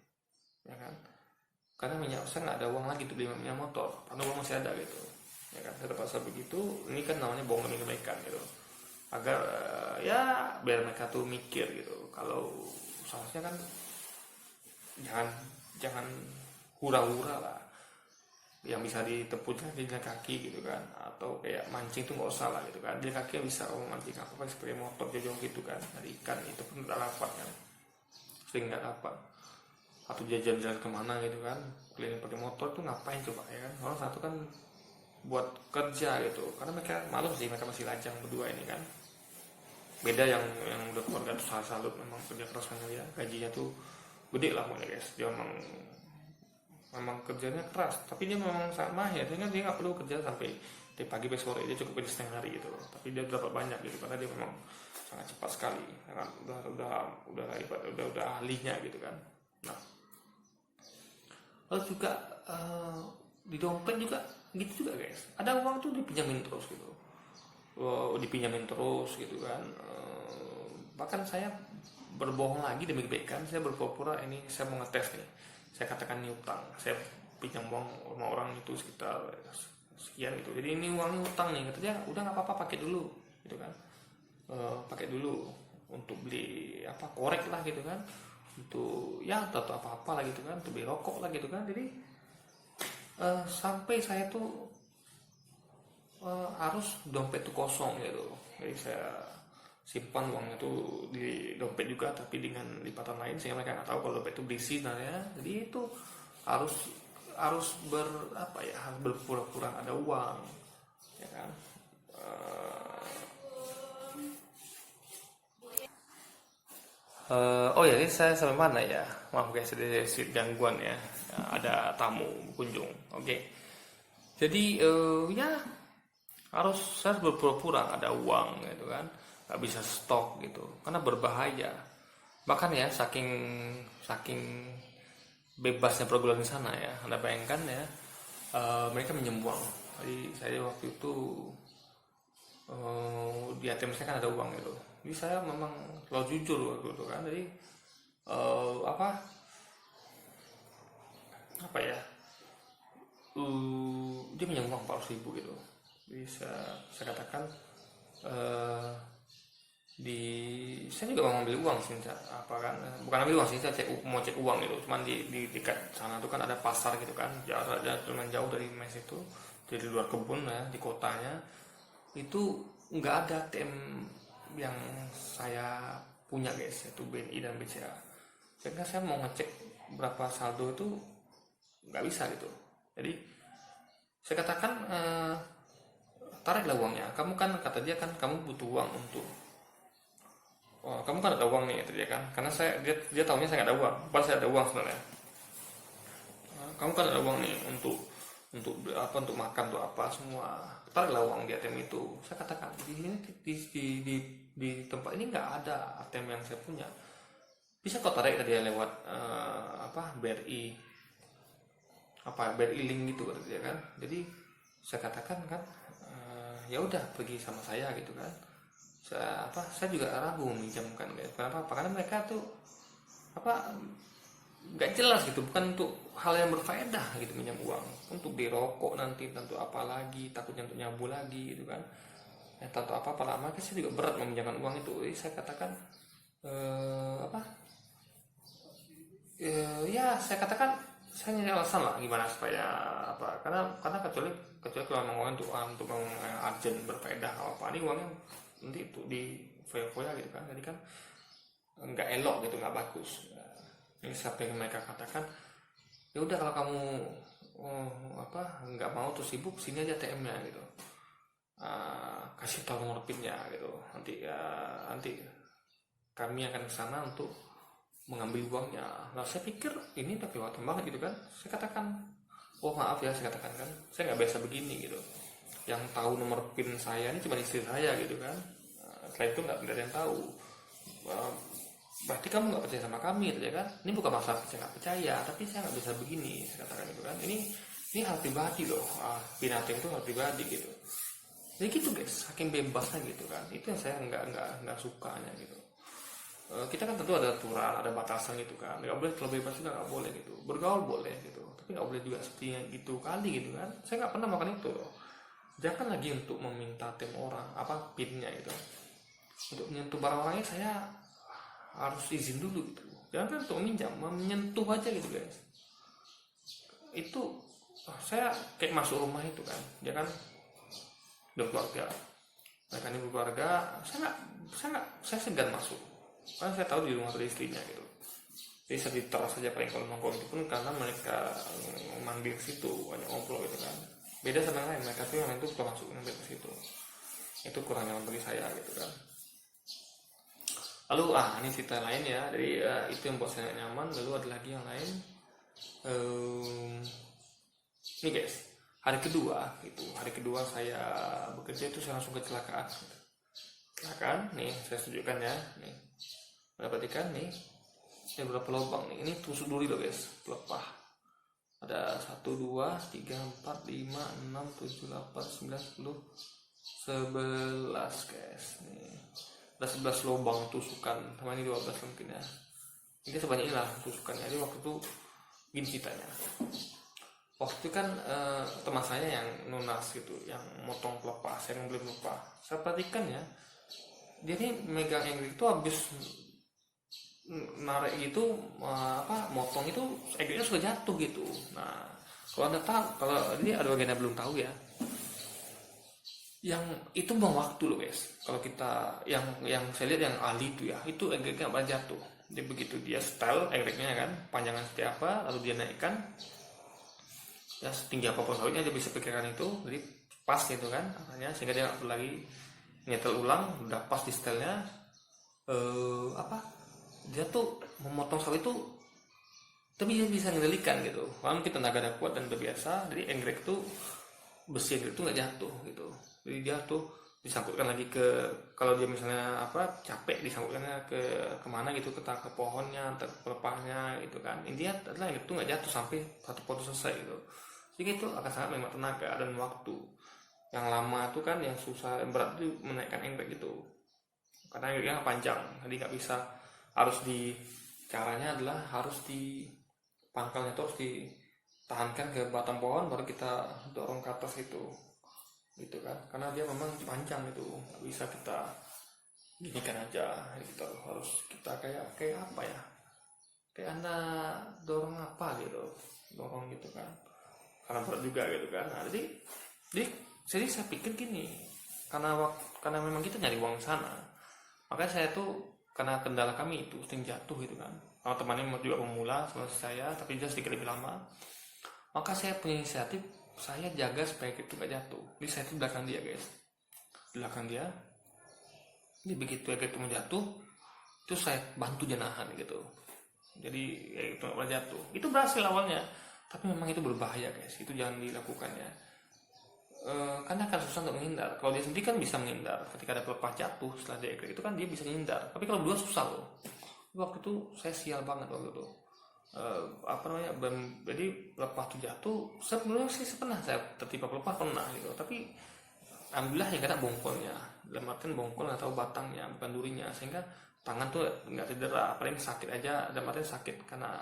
ya kan, karena minyak saya nggak ada uang lagi untuk beli minyak motor, karena uang masih ada gitu. Ya kan, saya terpaksa begitu. Ini kan namanya bohong demi kebaikan gitu, agar ya biar mereka tuh mikir gitu, kalau seharusnya kan jangan hura-hura lah, yang bisa ditempuh di jalan kaki gitu kan, atau kayak mancing tuh nggak usah lah gitu kan, jalan kaki bisa mancing apa seperti motor jauh gitu kan, dari ikan itu pun nggak dapat kan, sering nggak dapat. Atau jalan-jalan kemana gitu kan, keliling pakai motor tuh ngapain coba ya kan. Orang satu kan buat kerja gitu, karena mereka malu sih, mereka masih lajang berdua ini kan. Beda yang udah keluarga tuh salut, memang kerja keras kan dia, gajinya tuh gede lah pokoknya guys. Dia memang kerjanya keras, tapi dia memang sangat mahir, sehingga dia nggak perlu kerja sampai dari pagi sampai sore, dia cukup kerja setengah hari gitu, tapi dia dapat banyak gitu, karena dia memang sangat cepat sekali, kan? Udah ahlinya gitu kan. Nah, lalu juga di dompet juga gitu juga guys, ada uang tuh dipinjamin terus gitu, gitu kan. Bahkan saya berbohong lagi demi kebaikan, saya berpura-pura ini saya mau ngetes nih, saya katakan ini utang, saya pinjam uang sama orang itu sekitar sekian gitu, jadi ini uang utang nih, katanya udah nggak apa-apa pakai dulu gitu kan, pakai dulu untuk beli apa, korek lah gitu kan, untuk ya atau apa-apa lah gitu kan, untuk beli rokok lah gitu kan. Jadi sampai saya tuh harus dompet itu kosong gitu. Jadi saya simpan uangnya itu di dompet juga, tapi dengan lipatan lain sehingga mereka nggak tahu kalau dompet itu berisi sebenarnya. Jadi itu harus harus apa ya, harus berpura-pura ada uang, ya kan. Oh ya, ini saya sampai mana ya? Maaf guys, ada sedikit gangguan ya. Ada tamu kunjung. Oke. Jadi ya harus saya berpura-pura ada uang gitu kan, nggak bisa stok gitu, karena berbahaya. Bahkan ya saking saking bebasnya pergaulan di sana ya, Anda bayangkan ya, mereka minjem uang. Jadi saya waktu itu di ATM saya kan ada uang gitu. Jadi saya memang selalu jujur waktu itu kan. Jadi apa apa ya, dia minjem uang 400.000 gitu. Jadi saya katakan saya juga mau ambil uang sih, apa kan, bukan ambil uang sih, saya mau cek uang gitu. Cuman di dekat sana tuh kan ada pasar gitu kan, jaraknya lumayan jauh dari mes itu, jadi luar kebun ya, di kotanya itu nggak ada ATM yang saya punya guys, yaitu BNI dan BCA. Sehingga saya mau ngecek berapa saldo itu nggak bisa gitu. Jadi saya katakan, tariklah uangnya. Kamu kan, kata dia kan, kamu butuh uang untuk, kamu kan ada uang nih, kata dia kan. Karena dia tahunya saya nggak ada uang. Pas saya ada uang sebenarnya. Kamu kan ada uang nih untuk apa, untuk makan, untuk apa semua. Tariklah uang di ATM itu. Saya katakan di sini di tempat ini nggak ada ATM yang saya punya. Bisa kau tarik tadi lewat BRI, BRI link gitu kata dia kan. Jadi saya katakan kan, ya udah pergi sama saya gitu kan. Saya juga ragu minjamkan guys. Kenapa? Karena mereka tuh nggak jelas gitu, bukan untuk hal yang berfaedah gitu, minjam uang untuk dirokok nanti, tentu apa lagi, takutnya untuk nyabu lagi gitu kan. Tentu apa lama saya juga berat meminjamkan uang itu. Jadi saya katakan ya saya katakan saya nyari alasan lah gimana supaya karena kecuali kalau memang untuk urgent berfaedah apa, ini uangnya nanti itu di foya-foya gitu kan. Jadi kan nggak elok gitu, nggak bagus. Ini sampai mereka katakan, ya udah kalau kamu nggak mau terus sibuk, sini aja ATM-nya gitu, kasih tahu nomor PIN-nya gitu, nanti kami akan ke sana untuk mengambil uangnya. Nah saya pikir ini udah kelewatan banget gitu kan. Saya katakan, oh maaf ya, saya katakan kan, saya nggak biasa begini gitu. Yang tahu nomor PIN saya ini cuma istri saya gitu kan. Setelah itu nggak ada yang tahu. Berarti kamu nggak percaya sama kami gitu ya kan. Ini bukan masalah percaya nggak percaya, tapi saya nggak bisa begini, saya katakan gitu kan. Ini hal pribadi loh, PIN ATM itu hal pribadi gitu. Jadi gitu guys, saking bebasnya gitu kan. Itu yang saya nggak sukanya gitu. Kita kan tentu ada aturan, ada batasan gitu kan. Nggak boleh terlalu bebas juga, nggak boleh gitu. Bergaul boleh gitu, tapi nggak boleh juga seperti yang gitu kali gitu kan. Saya nggak pernah makan itu loh. Jangan lagi untuk meminta tim orang PIN-nya gitu. Untuk menyentuh barang orangnya saya harus izin dulu gitu. Jangan kan untuk meminjam, menyentuh aja gitu guys. Itu saya kayak masuk rumah itu kan, ya kan, berkeluarga. Mereka ini berkeluarga, saya segan masuk. Karena saya tahu di rumah ada istrinya gitu. Jadi saya diteras saja paling kalau nongkrong itu pun karena mereka manggil ke situ, banyak ngobrol gitu kan. Beda sama yang lain, mereka tuh yang lain tuh suka masuk ngambil ke situ. Itu kurang nyaman bagi saya gitu kan. Lalu ini cerita lain ya, jadi itu yang buat saya nyaman. Lalu ada lagi yang lain. Ini guys, hari kedua saya bekerja itu saya langsung kecelakaan. Nih saya tunjukkan ya, nih perhatikan nih, ini berapa lubang nih, ini tusuk duri loh guys, pelepah. Ada 1, 2, 3, 4, 5, 6, 7, 8, 9, 10, 11 guys. Nih ada 11 lubang tusukan, sama ini 12 mungkin ya. Ini sebanyak inilah tusukannya. Jadi waktu itu gini ceritanya. Waktu itu kan teman saya yang nunas gitu, yang motong pelepah, saya yang beli pelepah. Saya perhatikan ya, dia ini megang yang itu habis narik gitu, motong itu egrenya sudah jatuh gitu. Nah kalau anda tahu, kalau ini ada bagian yang belum tahu ya, yang itu buang waktu loh guys. Kalau kita yang saya lihat yang ahli itu ya, itu enggak pernah jatuh. Jadi begitu dia style egrek-nya kan, panjangan seperti apa, lalu dia naikkan, ya setinggi apapun sawitnya dia bisa pikirkan itu, jadi pas gitu kan, katanya, sehingga dia nggak perlu lagi nyetel ulang, udah pas di stylenya. Apa? Dia tuh memotong sawit itu, tapi dia bisa mengendalikan gitu. Kalau kita tenaga kuat dan udah biasa, jadi enggrek tuh besi enggrek tuh nggak jatuh gitu. Jadi dia tuh disangkutkan lagi ke, kalau dia misalnya apa capek, disangkutkannya ke kemana gitu, ke pohonnya, ke pelepahnya gitu kan. Intinya adalah enggrek tuh nggak jatuh sampai satu potong selesai gitu. Jadi itu akan sangat menghemat tenaga dan waktu. Yang lama tuh kan, yang susah, yang berat itu menaikkan enggrek gitu. Karena enggreknya panjang, jadi nggak bisa, harus di, caranya adalah harus di pangkalnya tuh harus ditahankan ke batang pohon, baru kita dorong ke atas itu gitu kan, karena dia memang panjang itu, nggak bisa kita ginikan aja. Kita harus kita kayak apa ya, kayak anak dorong apa gitu, dorong gitu kan, karena berat juga gitu kan. Nah, jadi saya pikir gini, karena memang kita nyari uang sana, makanya saya tuh, karena kendala kami itu sering jatuh gitu kan, kalau temannya juga pemula sama saya tapi dia sedikit lebih lama, maka saya punya inisiatif, saya jaga supaya itu gak jatuh. Jadi saya tuh belakang dia guys, belakang dia, jadi begitu ya itu mau jatuh, itu saya bantu dia nahan gitu, jadi ya itu gak pernah jatuh. Itu berhasil awalnya, tapi memang itu berbahaya guys, itu jangan dilakukan ya. Karena akan susah untuk menghindar. Kalau dia sendiri kan bisa menghindar, ketika ada pelepah jatuh setelah dia egrek itu kan dia bisa menghindar, tapi kalau berdua susah loh. Waktu itu saya sial banget waktu itu. Apa namanya, jadi pelepah tuh jatuh, sebelumnya sih pernah saya tertimpa pelepah, pernah gitu, tapi alhamdulillah yang kena bongkolnya, dalam artian bongkol atau batangnya, bukan durinya, sehingga tangan tuh nggak cedera, paling sakit aja, dalam artian sakit karena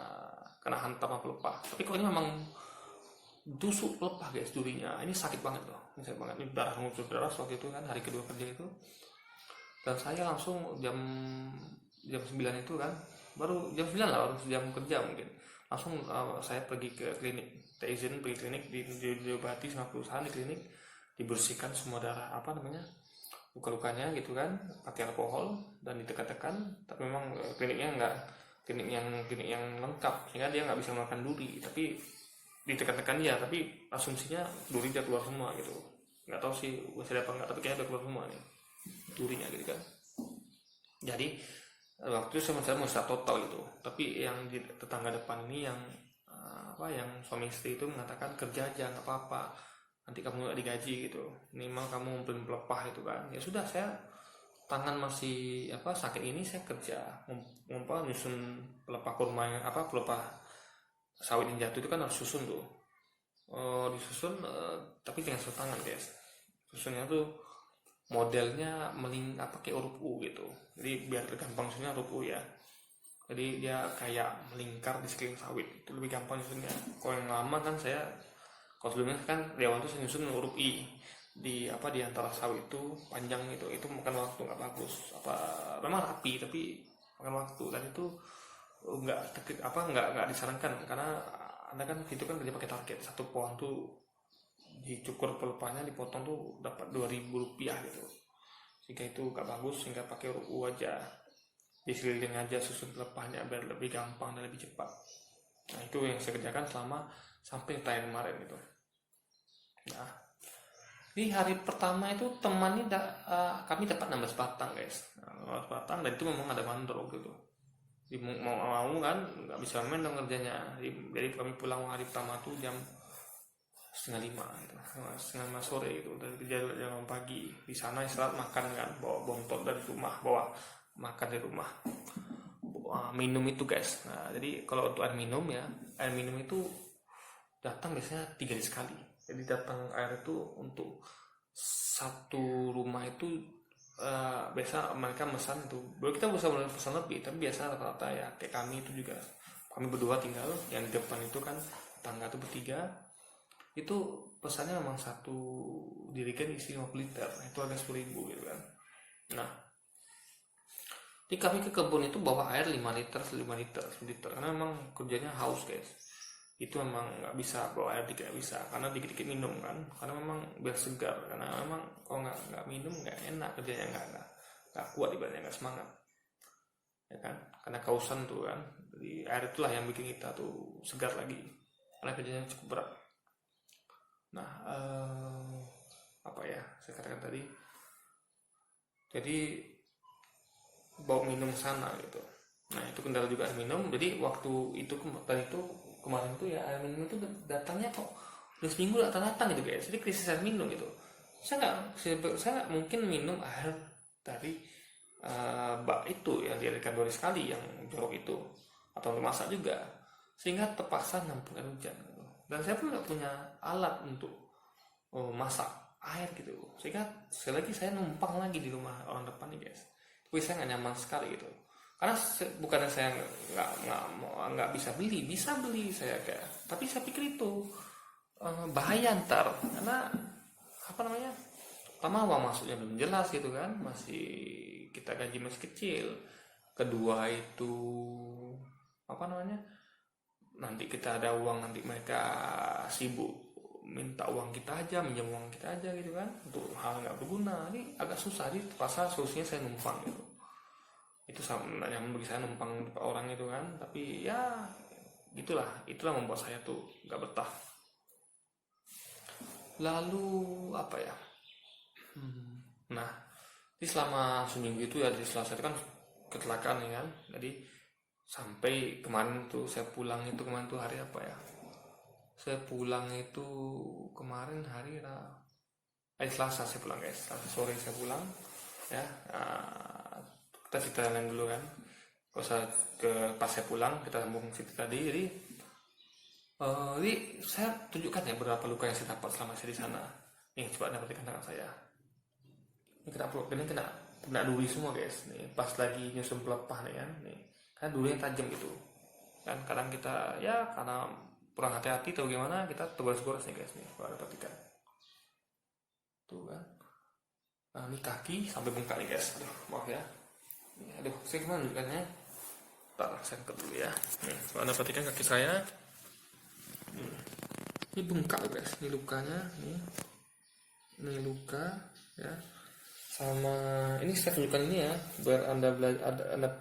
hantam sama pelepah. Tapi kalau ini memang tusuk pelepah guys, durinya ini sakit banget loh, ini sakit banget, ini darah muncul darah waktu itu kan, hari kedua kerja itu. Dan saya langsung jam 9 itu kan, baru jam 9 lah, baru jam kerja mungkin, langsung saya pergi ke klinik, izin pergi klinik, diobati sama perusahaan di klinik, dibersihkan semua darah, apa namanya, luka-lukanya gitu kan, pakai alkohol dan ditekan-tekan. Tapi memang kliniknya enggak klinik yang lengkap, sehingga dia nggak bisa makan duri, tapi ditekan-tekan dia, tapi asumsinya duri dia keluar semua gitu, nggak tahu sih masih ada apa enggak, tapi kayaknya udah keluar semua nih durinya gitu kan. Jadi waktu itu saya mau start total gitu, tapi yang di tetangga depan ini yang yang suami istri itu mengatakan kerja aja nggak apa-apa, nanti kamu nggak digaji gitu, minimal kamu belum pelepah itu kan. Ya sudah, saya tangan masih sakit ini, saya kerja nyusun pelepah kurma, pelepah sawit yang jatuh itu kan harus susun tuh, disusun, tapi jangan tangan guys, susunnya tuh modelnya pakai huruf U gitu, jadi biar gampang susunnya huruf U ya. Jadi dia kayak melingkar di sekeliling sawit, itu lebih gampang susunnya. Kalau yang lama kan kalau sebelumnya kan di awal tuh saya nyusun huruf I di antara sawit itu panjang, itu makan waktu, nggak bagus. Memang rapi tapi makan waktu, dan itu nggak disarankan, karena Anda kan itu kan kerja pakai target, satu pohon tuh dicukur pelepahnya, dipotong tuh dapat 2.000 rupiah gitu, sehingga itu nggak bagus, sehingga pakai RU aja, diseliling aja susun pelepahnya biar lebih gampang dan lebih cepat. Nah itu yang saya kerjakan sampai tayang kemarin gitu. Nah di hari pertama itu temannya kami dapat 16 batang guys, 16 batang, dan itu memang ada mandor gitu. Mau kan nggak bisa main dong kerjanya. Jadi kami pulang hari pertama tuh jam 4:30 gitu, 4:30 sore gitu, dari jam pagi. Di sana istirahat, makan kan, bawa bontot dari rumah, bawa makan dari rumah, minum itu guys. Nah jadi kalau untuk air minum itu datang biasanya 3 hari sekali. Jadi datang air itu untuk satu rumah itu, biasa mereka pesan itu, baru kita bisa pesan lebih, tapi biasa rata-rata ya kayak kami itu juga, kami berdua tinggal, yang di depan itu kan tangga tuh bertiga, itu pesannya memang satu dirigen isi 50 liter, itu harga 10.000 gitu kan. Nah di kami ke kebun itu bawa air 5 liter, 5 liter, 10 liter, karena memang kerjanya haus guys. itu memang nggak bisa bawa air dikit, nggak bisa, karena dikit-dikit minum kan, karena memang biar segar, karena memang kalau nggak minum nggak enak kerjanya, nggak kuat, ibaratnya nggak semangat ya kan, karena kausan tuh kan. Jadi air itulah yang bikin kita tuh segar lagi, karena kerjanya cukup berat. Nah, apa ya saya katakan tadi, jadi bawa minum sana gitu. Nah itu kendala juga air minum. Jadi waktu itu kemarin tuh ya, air minum itu datangnya kok udah seminggu datang gitu guys. Jadi krisis air minum gitu. Saya nggak mungkin minum air dari bak itu yang dialirkan 2 hari sekali yang jorok itu, atau untuk masak juga, sehingga terpaksa nampung air hujan gitu. Dan saya pun nggak punya alat untuk masak air gitu, sehingga sekali lagi saya numpang lagi di rumah orang depan nih guys. Tapi saya nggak nyaman sekali gitu, karena bukannya saya nggak bisa beli saya kayak, tapi saya pikir itu bahaya ntar, karena apa namanya, pertama uang masuknya belum jelas gitu kan, kita gaji masih kecil, kedua itu apa namanya, nanti kita ada uang, nanti mereka sibuk minta uang kita aja, minjam uang kita aja gitu kan, untuk hal nggak berguna. Ini agak susah, jadi terpaksa solusinya saya numpang gitu. Itu sama yang bagi saya numpang orang itu kan, tapi ya itulah membuat saya tuh nggak betah. Lalu apa ya, nah di selama seminggu itu ya, di Selasa itu kan kecelakaan ya kan, jadi sampai kemarin tuh saya pulang itu, kemarin tuh hari apa ya, saya pulang itu kemarin hari Selasa saya pulang guys, Selasa sore saya pulang ya. Kita cerita lain dulu kan, kalau saya pas saya pulang kita sambung cerita tadi. Jadi saya tunjukkan ya beberapa luka yang saya dapat selama saya di sana. Nih coba anda perhatikan tangan saya, ini kena duri semua guys. Nih pas lagi nyusun pelepah nih kan, nih kan durinya tajam gitu kan. Kadang kita ya karena kurang hati-hati atau gimana, kita tergores-gores nih guys. Nih kalau ada perhatikan tuh kan. Nah ini kaki sampai bengkak nih guys. Aduh maaf ya, aduh saya gimana tunjukkannya, ntar saya angkat dulu ya. Nih kalau anda perhatikan kaki saya, ini bengkak guys, ini lukanya, ini luka ya. Sama ini saya tunjukkan ini ya, biar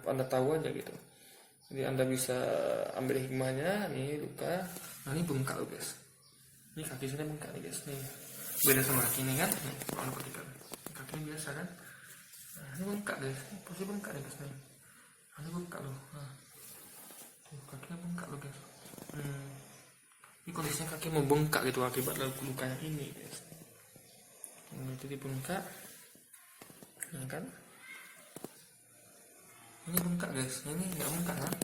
anda tahu aja gitu. Jadi anda bisa ambil hikmahnya. Nih luka, nah ini bengkak guys, ini kaki saya bengkak nih guys. Nih beda sama kaki ini kan, nih anda perhatikan kaki ini biasa kan, nah ini bengkak guys, ini posisi bengkak nih guys. Nih ini bengkak loh, nah kakinya bengkak loh guys. Ini kondisinya kaki membengkak gitu akibat lukanya ini guys. Jadi bengkak, nah kan, ini bengkak guys, ini nggak bengkak kan.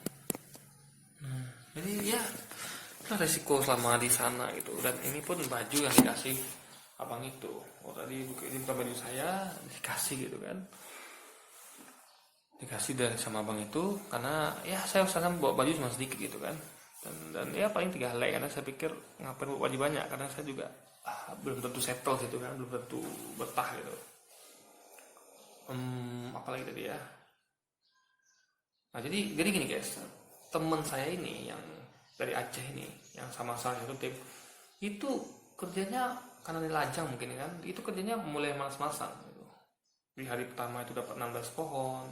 Nah jadi ya itu resiko selama di sana gitu. Dan ini pun baju yang dikasih abang itu, tadi ini bukan baju saya, dikasih gitu kan, dikasih dari sama abang itu, karena ya saya usahakan bawa baju cuma sedikit gitu kan. Dan ya paling 3 helai, karena saya pikir ngapain bawa baju banyak, karena saya juga belum tentu settle gitu kan, belum tentu betah gitu. Apalagi tadi ya, nah jadi gini guys, teman saya ini yang dari Aceh ini, yang sama saya satu tim, itu kerjanya karena dia lajang mungkin kan, itu kerjanya mulai malas-malasan gitu. Di hari pertama itu dapat 16 pohon,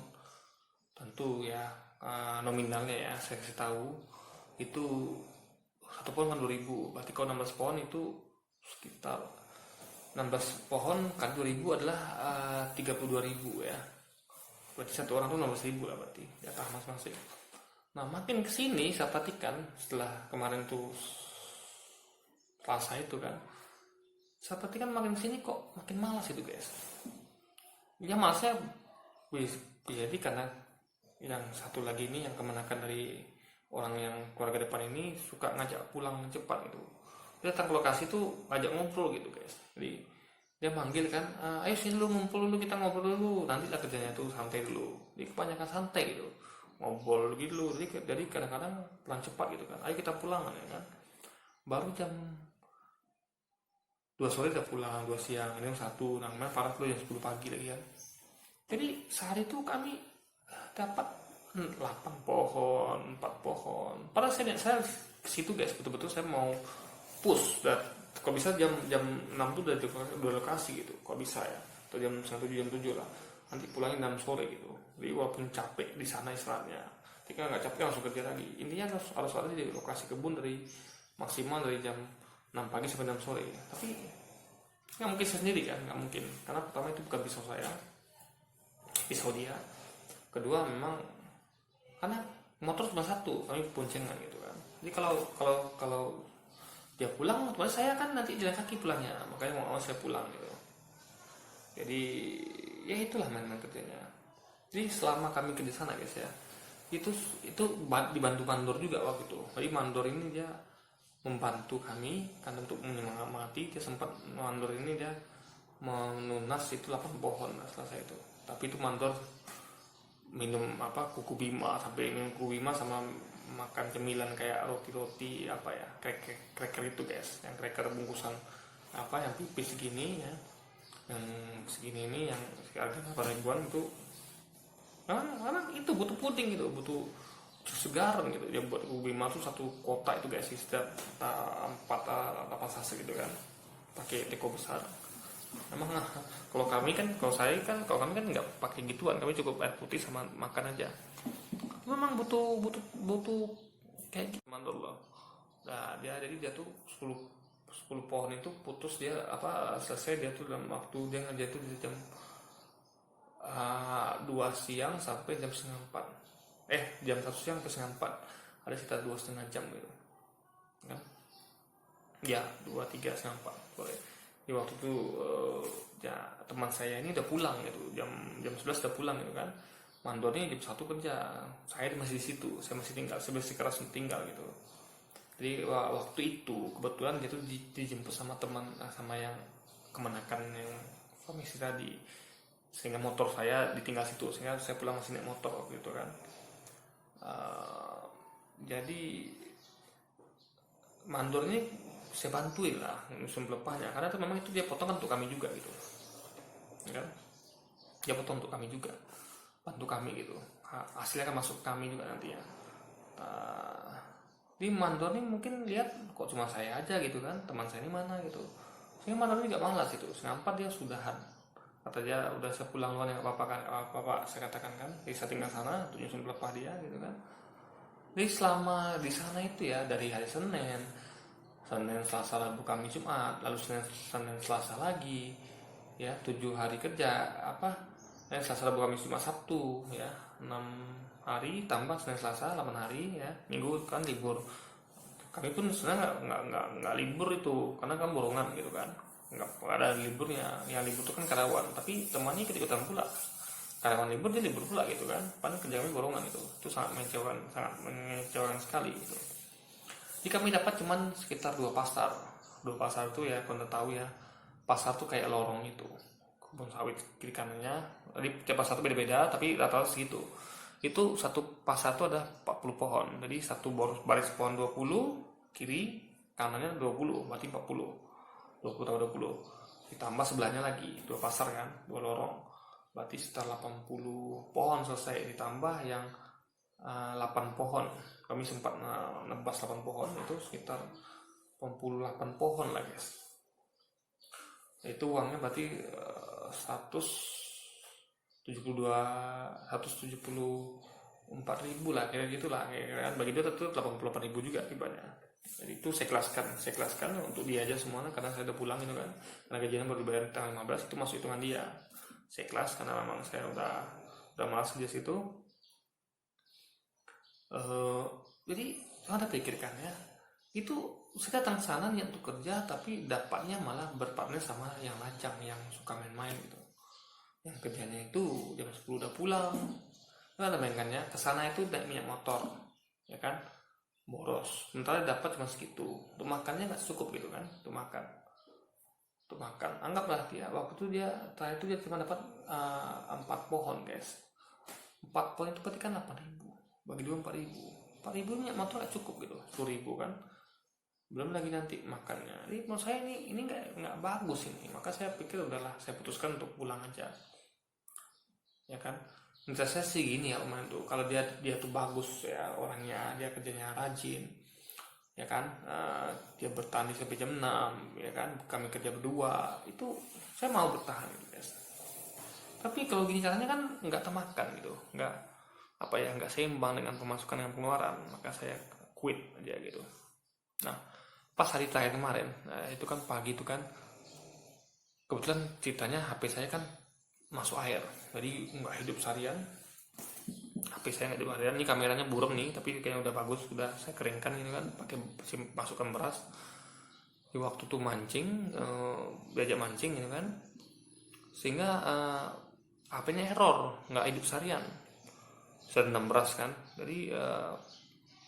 tentu ya nominalnya ya saya kasih tahu itu satu pohon kan 2.000, berarti kalau 16 pohon itu sekitar 16 pohon kan 2.000 adalah 32.000 ya, berarti satu orang tuh 16.000 lah berarti jatah masing-masing. Nah makin kesini saya perhatikan, setelah kemarin tuh Selasa itu kan, saya perhatikan makin kesini kok makin malas itu guys. Ya malasnya jadi karena yang satu lagi ini, yang kemenakan dari orang yang keluarga depan ini, suka ngajak pulang cepat gitu. Dia datang ke lokasi tuh ngajak ngobrol gitu guys. Jadi dia manggil kan, ayo sini dulu ngumpul dulu, kita ngobrol dulu, nanti lah kerjanya tuh santai dulu. Jadi kebanyakan santai gitu, ngobrol gitu. Jadi kadang-kadang pulang cepat gitu kan, ayo kita pulang ya kan. Baru jam 2 sore udah pulang, 2 siang, ini jam 1, namanya parah dulu jam 10 pagi lagi kan. Jadi sehari itu kami dapat 8 pohon, 4 pohon. Padahal saya ke situ guys, betul-betul saya mau push dan kalau bisa jam 6 tuh udah lokasi gitu. Kalau bisa ya. Atau jam 1 jam 7 lah. Nanti pulangin 6 sore gitu. Jadi walaupun capek di sana istirahatnya. Ketika nggak capek langsung kerja lagi. Intinya harus ada di lokasi kebun dari maksimal dari jam 6 pagi sampai 6 sore. Tapi nggak mungkin saya sendiri kan, nggak mungkin. Karena pertama itu bukan pisau saya, pisau dia. Kedua memang karena motor cuma satu, kami boncengan gitu kan. Jadi kalau dia pulang, otomatis saya kan nanti jalan kaki pulangnya, makanya mau saya pulang gitu. Jadi ya itulah main-main kerjanya. Jadi selama kami kerja sana guys ya, itu dibantu mandor juga waktu itu. Jadi mandor ini dia membantu kami kan untuk menyemangati. Dia sempat mandor ini dia menunas itu 8 pohon selesai itu. Tapi itu mandor minum kuku bima, sampai minum kuku bima sama makan cemilan kayak roti-roti cracker itu guys, yang cracker bungkusan yang pipis segini ya, yang segini ini yang harganya 8 ribuan itu. Karena itu butuh puding gitu, butuh segar gitu. Dia buat kuku bima tuh satu kotak itu guys, setiap 4-8 sase gitu kan, pakai teko besar. Emang kalau kami kan nggak pakai gituan, kami cukup air putih sama makan aja. Memang butuh kayak gitu mandor loh. Nah dia tuh 10 pohon itu putus dia selesai dia tuh dalam waktu dia ngerjain tuh di jam 2 siang sampai jam setengah 4. Jam 1 siang sampai setengah 4, ada sekitar 2,5 jam gitu kan ya, 2-3 setengah 4 boleh. Di waktu itu teman saya ini udah pulang gitu, jam 11 udah pulang gitu kan. Mandornya jam 1 kerja, saya masih di situ, saya masih tinggal, saya masih keras tinggal gitu. Jadi waktu itu kebetulan dia tuh dijemput sama teman, sama yang kemenakan yang suami istri tadi, sehingga motor saya ditinggal situ, sehingga saya pulang masih naik motor waktu itu kan. Jadi mandor ini saya bantuin lah nyusun pelepahnya, karena itu memang itu dia potong untuk kami juga gitu kan, dia potong untuk kami juga, bantu kami gitu, hasilnya kan masuk kami juga nantinya. Di mandor ini mungkin lihat kok cuma saya aja gitu kan, teman saya ini mana gitu, sehingga mandor ini gak malas gitu. Setengah 4 dia sudahan, kata dia udah saya pulang luar ya apa-apa kan, apa saya katakan kan, jadi saya tinggal sana untuk nyusun pelepah dia gitu kan. Jadi selama di sana itu ya, dari hari Senin, Selasa, Rabu, Kamis, Jumat, lalu Senin, Selasa lagi, ya 7 hari kerja, Selasa, Rabu, Kamis, Jumat, Sabtu, ya 6 hari tambah Senin, Selasa, 8 hari, ya Minggu kan libur. Kami pun sebenarnya nggak libur itu, karena kan borongan gitu kan, nggak ada liburnya. Yang libur itu kan karyawan, tapi temannya ikut-ikutan pula. Karyawan libur dia libur pula gitu kan, padahal kerja kami borongan itu sangat mengecewakan sekali gitu. Jadi kami dapat cuman sekitar 2 pasar. 2 pasar itu ya, kalau tahu ya, pasar tuh kayak lorong itu, kebun sawit kiri kanannya. Jadi tiap pasar itu beda-beda, tapi rata-rata segitu. Itu satu pasar tuh ada 40 pohon. Jadi satu baris pohon 20, kiri kanannya 20, berarti 40. 20 tambah 20. Ditambah sebelahnya lagi 2 pasar kan, 2 lorong. Berarti sekitar 80 pohon selesai, ditambah yang 8 pohon. Kami sempat nebas 8 pohon, itu sekitar 88 pohon lah guys. Itu uangnya berarti 174 ribu lah, kira gitulah, kira bagi dia tetap 88 ribu juga tibanya. Jadi itu saya kelaskan untuk dia aja semuanya, karena saya udah pulang gitu kan, karena gajinya baru dibayar tanggal 15, itu masuk hitungan dia. Saya kelas karena memang saya udah malas kerja situ. Jadi Anda pikirkan ya, itu saya datang sana niat untuk kerja, tapi dapatnya malah berpartner sama yang lajang, yang suka main-main gitu, yang kerjanya itu jam 10 udah pulang. Nah, bayangkannya kesana itu naik minyak motor ya kan, boros, sementara dapat cuma segitu. Untuk makannya nggak cukup gitu kan, untuk makan anggaplah dia waktu itu terakhir itu dia cuma dapat 4 pohon guys. 4 pohon itu berarti kan 8 ribu, bagi 2 4 ribu. 4 ribu minyak motor gak cukup gitu, 10 ribu kan, belum lagi nanti makannya. Jadi menurut saya ini nggak bagus ini, maka saya pikir udahlah, saya putuskan untuk pulang aja ya kan. menurut saya sih gini ya Om, tuh kalau dia tuh bagus ya orangnya, dia kerjanya rajin ya kan. Dia bertahan sampai jam 6 ya kan, kami kerja berdua, itu saya mau bertahan gitu guys. Tapi kalau gini caranya kan nggak termakan gitu, nggak apa ya, nggak seimbang dengan pemasukan dan pengeluaran, maka saya quit aja gitu. Nah pas hari terakhir kemarin, itu kan pagi itu kan kebetulan ceritanya HP saya kan masuk air, jadi nggak hidup seharian. HP saya nggak hidup seharian, ini kameranya burem nih tapi kayaknya udah bagus, udah saya keringkan ini kan pakai masukkan beras. Di waktu tuh mancing, diajak mancing ini kan, sehingga HP-nya error, nggak hidup seharian. Saya rendam beras kan, jadi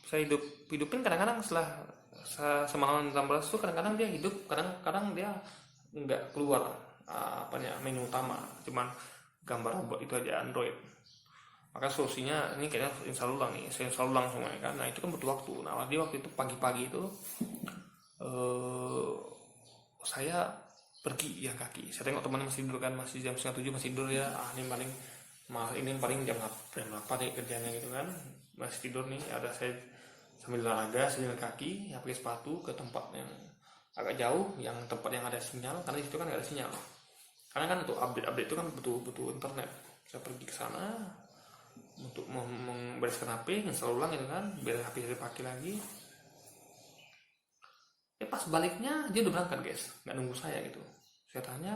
saya hidupin kadang-kadang setelah semalam rendam beras tuh kadang-kadang dia hidup, kadang-kadang dia nggak keluar menu utama, cuman gambar robot itu aja Android. Maka solusinya ini kayaknya install ulang nih, saya install ulang semuanya kan. Nah itu kan butuh waktu. Nah di waktu itu pagi-pagi itu saya pergi ya kaki. Saya tengok teman masih tidur kan, masih jam 6:30 masih tidur ya. Ini paling jam berapa nih kerjanya gitu kan, masih tidur nih. Ada saya sambil olahraga, saya jalan kaki, ya pakai sepatu ke tempat yang agak jauh, yang tempat yang ada sinyal, karena di situ kan nggak ada sinyal. Karena kan untuk update itu kan butuh internet. Saya pergi ke sana untuk membereskan HP, install ulang gitu kan, biar HP saya dipakai lagi. Ya pas baliknya dia udah berangkat guys, nggak nunggu saya gitu. Saya tanya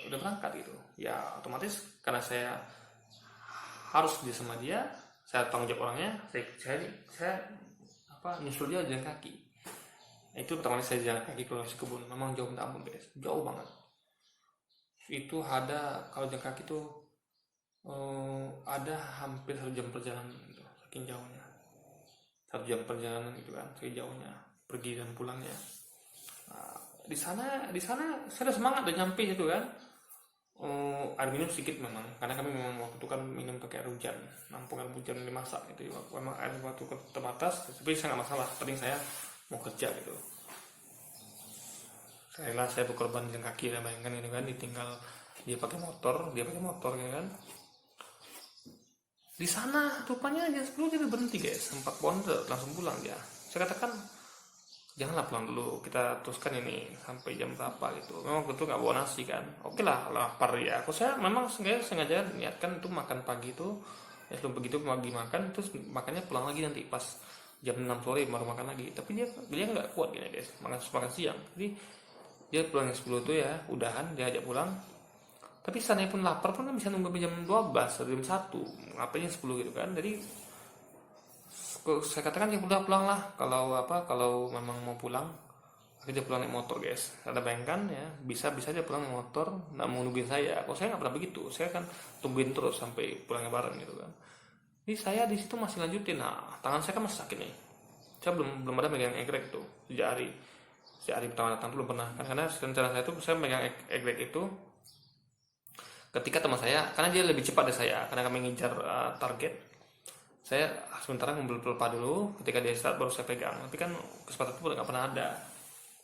udah berangkat gitu. Ya otomatis karena saya harus kerja sama dia, saya tanggung jawab orangnya, saya nyusul dia jalan kaki. Itu pertama kali saya jalan kaki ke kebun, memang jauh minta ampun guys, jauh banget. Itu ada, kalau jalan kaki tuh ada hampir 1 jam perjalanan gitu, saking jauhnya. 1 jam perjalanan gitu kan, saking jauhnya pergi dan pulangnya. Nah, di sana saya udah semangat, udah nyampe itu kan. Air minum sedikit memang, karena kami memang waktu itu kan minum pakai air hujan, nampung air hujan dimasak gitu. Memang air waktu terbatas, tapi saya nggak masalah, penting saya mau kerja gitu. Saya berkorban jalan kaki, dan bayangkan gitu kan, ditinggal dia pakai motor gitu kan. Di sana rupanya jam 10 dia berhenti guys, 4 pohon langsung pulang dia. Saya katakan janganlah pulang dulu, kita teruskan ini sampai jam berapa gitu. Memang betul nggak bawa nasi kan, oke lah, lapar ya. Saya memang sengaja niatkan itu makan pagi itu ya, sebelum begitu pagi makan, terus makannya pulang lagi nanti pas jam 6 sore baru makan lagi. Tapi dia nggak kuat gini guys, makan siang. Jadi dia pulang jam 10 itu ya, udahan dia ajak pulang. Tapi sana pun lapar pun kan bisa nunggu jam 12 atau jam 1, ngapain 10 gitu kan. Jadi saya katakan ya udah pulang lah, kalau memang mau pulang dia pulang naik motor guys. Ada bayangkan ya, bisa dia pulang naik motor, nggak mau nungguin saya. Kalau saya nggak pernah begitu, saya kan tungguin terus sampai pulangnya bareng gitu kan. Jadi saya di situ masih lanjutin. Nah tangan saya kan masih sakit nih, saya belum ada megang egrek tuh sejak hari pertama datang, belum pernah kan. Karena rencana saya tuh saya megang egrek itu ketika teman saya, karena dia lebih cepat dari saya, karena kami ngejar target. Saya sementara ngumpul pelpa dulu, ketika dia start baru saya pegang. Tapi kan kesempatan itu nggak pernah ada.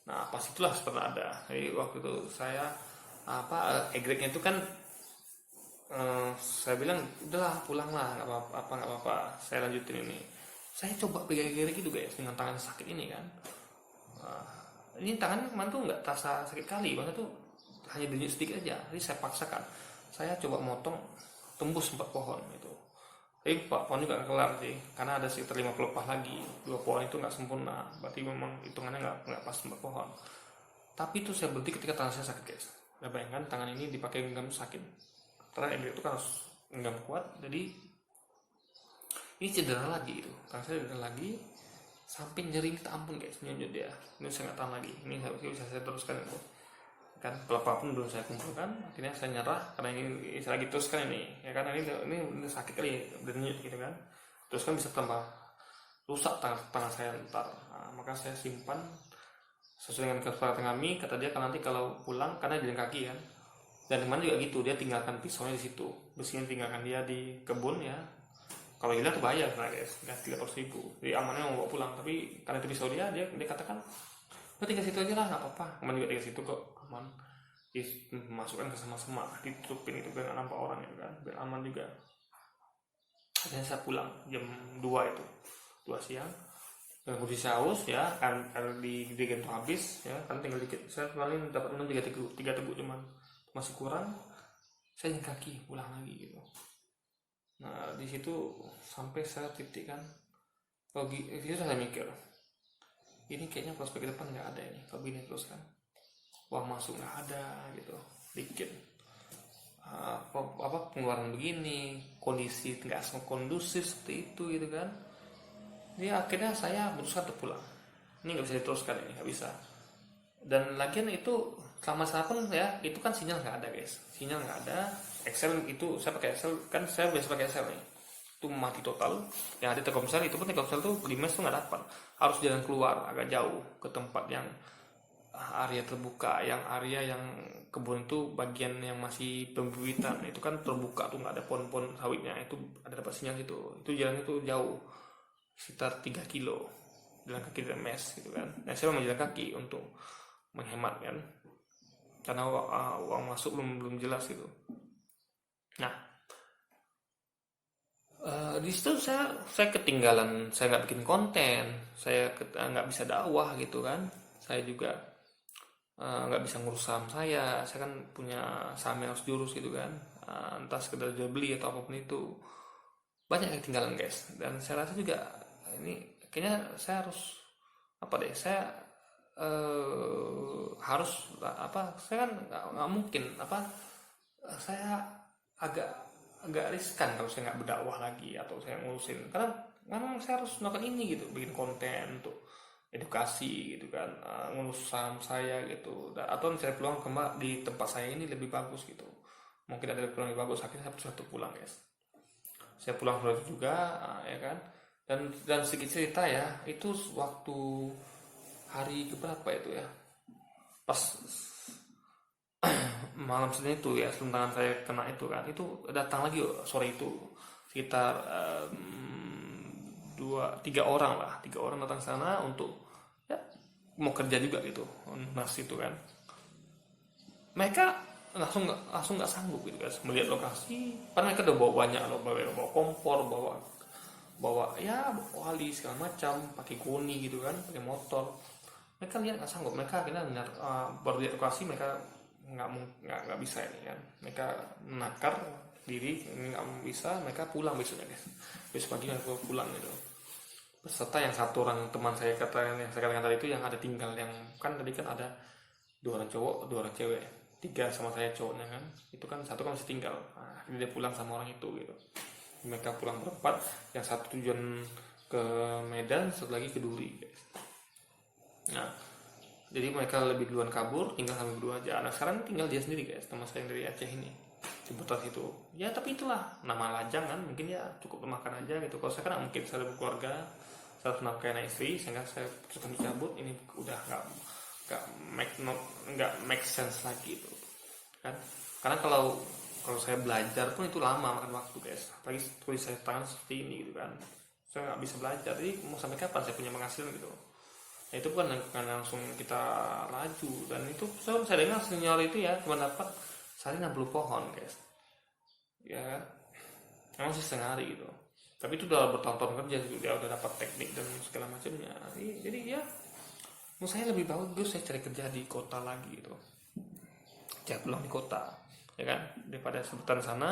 Nah pas itulah pernah ada. Jadi waktu itu saya egreknya itu kan saya bilang udahlah pulang lah, nggak apa-apa, saya lanjutin ini. Saya coba pegang egrek itu guys dengan tangan sakit ini kan. Ini tangan kemarin tuh nggak terasa sakit kali, bahkan tuh hanya denyut sedikit aja. Jadi saya paksakan, saya coba motong tembus 4 pohon gitu. Tapi 4 pohon juga nggak kelar sih, karena ada sekitar 50 pelepah lagi. 2 pohon itu nggak sempurna, berarti memang hitungannya nggak pas 4 pohon. Tapi itu saya berhenti ketika tangan saya sakit guys. Nah bayangkan tangan ini dipakai genggam sakit, karena egrek itu kan harus genggam kuat. Jadi ini cedera lagi itu, tangan saya cedera lagi sampai nyeri minta ampun guys, nyunjut dia. Ini saya nggak tahan lagi, ini bisa saya teruskan itu kan. Pelepah pun belum saya kumpulkan, akhirnya saya nyerah karena ini saya lagi teruskan ini ya, karena ini sakit kali denyut gitu kan. Terus kan bisa tambah rusak tangan saya ntar. Nah, maka saya simpan sesuai dengan kesepakatan kami. Kata dia kan nanti kalau pulang, karena jalan kaki kan, dan teman juga gitu, dia tinggalkan pisaunya di situ, besinya tinggalkan dia di kebun ya. Kalau hilang tuh bayar nah guys, 300.000. Jadi amannya mau bawa pulang, tapi karena itu pisau dia katakan tinggal situ aja lah, nggak apa-apa, aman juga tinggal situ kok, aman. dimasukkan ke semak-semak, ditutupin itu biar nggak nampak orang gitu kan, biar aman juga. Dan saya pulang jam 2 itu, 2 siang. Dan kondisi haus ya kan, karena di Gento habis ya kan, tinggal dikit. Saya paling dapat minum 3 teguk cuman, masih kurang. Saya jalan kaki pulang lagi gitu. Nah di situ sampai saya titik kan, itu saya mikir, ini kayaknya prospek ke depan nggak ada ini kalau begini terus kan, uang masuk nggak ada gitu, dikit pengeluaran begini, kondisi nggak kondusif seperti itu gitu kan. Jadi akhirnya saya memutuskan untuk pulang, ini nggak bisa diteruskan, ini nggak bisa. Dan lagian itu selama saya pun ya, itu kan sinyal nggak ada guys, sinyal nggak ada. Excel itu saya pakai Excel kan, saya biasa pakai Excel nih, itu mati total. Yang ada Telkomsel, itu pun Telkomsel tuh di mes tuh nggak dapat, harus jalan keluar agak jauh ke tempat yang area terbuka, yang area yang kebun itu bagian yang masih pembibitan itu kan terbuka tuh, nggak ada pohon-pohon sawitnya, itu ada dapat sinyal itu jalan itu jauh sekitar 3 kilo jalan kaki dari mes gitu kan. Nah saya mau jalan kaki untuk menghemat kan, karena uang masuk belum jelas gitu. Nah di situ saya ketinggalan, saya nggak bikin konten, saya nggak bisa dakwah gitu kan. Saya juga nggak bisa ngurus saham saya kan punya saham yang harus diurus gitu kan, entah sekedar jual beli atau apapun itu, banyak yang ketinggalan guys. Dan saya rasa juga ini kayaknya saya harus saya harus saya kan nggak mungkin saya agak riskan kalau saya nggak berdakwah lagi atau saya ngurusin, karena memang saya harus melakukan ini gitu, bikin konten untuk edukasi gitu kan, ngurus saham saya gitu, atau mencari peluang di tempat saya ini lebih bagus gitu, mungkin ada peluang lebih bagus. Akhirnya saya berusaha pulang guys, saya pulang juga ya kan. Dan sedikit cerita ya, itu waktu hari keberapa itu ya, pas malam Senin itu ya, sebelum tangan saya kena itu kan, itu datang lagi sore itu sekitar 3 orang datang sana untuk ya mau kerja juga gitu, nas itu kan. Mereka langsung nggak sanggup gitu guys melihat lokasi, karena mereka udah bawa banyak loh, bawa kompor, bawa wali segala macam, pakai goni gitu kan, pakai motor. Mereka lihat nggak sanggup, mereka akhirnya baru lihat lokasi, mereka nggak bisa ini kan, mereka menakar diri, nggak bisa, mereka pulang besoknya guys. Besok pagi mereka pulang gitu, beserta yang satu orang teman saya yang saya katakan tadi itu, yang ada tinggal, yang kan tadi kan ada 2 orang cowok 2 orang cewek, 3 sama saya cowoknya kan, itu kan satu kan masih tinggal. Nah, dia pulang sama orang itu gitu. Mereka pulang berempat, yang satu tujuan ke Medan, satu lagi ke Duri guys. Nah jadi mereka lebih duluan kabur, tinggal kami berdua aja. Nah sekarang tinggal dia sendiri guys, teman saya yang dari Aceh ini, di Butas itu. Ya tapi itulah, nama lajang kan, mungkin ya cukup makan aja gitu. Kalau saya kan mungkin, saya berkeluarga, saya harus nafkahi anak istri, sehingga saya putuskan dicabut. Ini udah nggak make sense lagi itu kan. Karena kalau saya belajar pun itu lama makan waktu guys, apalagi tulis saya tangan seperti ini gitu kan, saya nggak bisa belajar. Jadi mau sampai kapan saya punya penghasilan gitu. Nah, itu bukan langsung kita laju. Dan itu saya dengar senior itu ya cuma dapat sehari 60 pohon guys ya kan, memang sih setengah hari gitu, tapi itu udah bertahun-tahun kerja gitu, dia udah dapat teknik dan segala macamnya. Jadi ya menurut saya lebih bagus saya cari kerja di kota lagi gitu, cari peluang di kota ya kan, daripada sebutan sana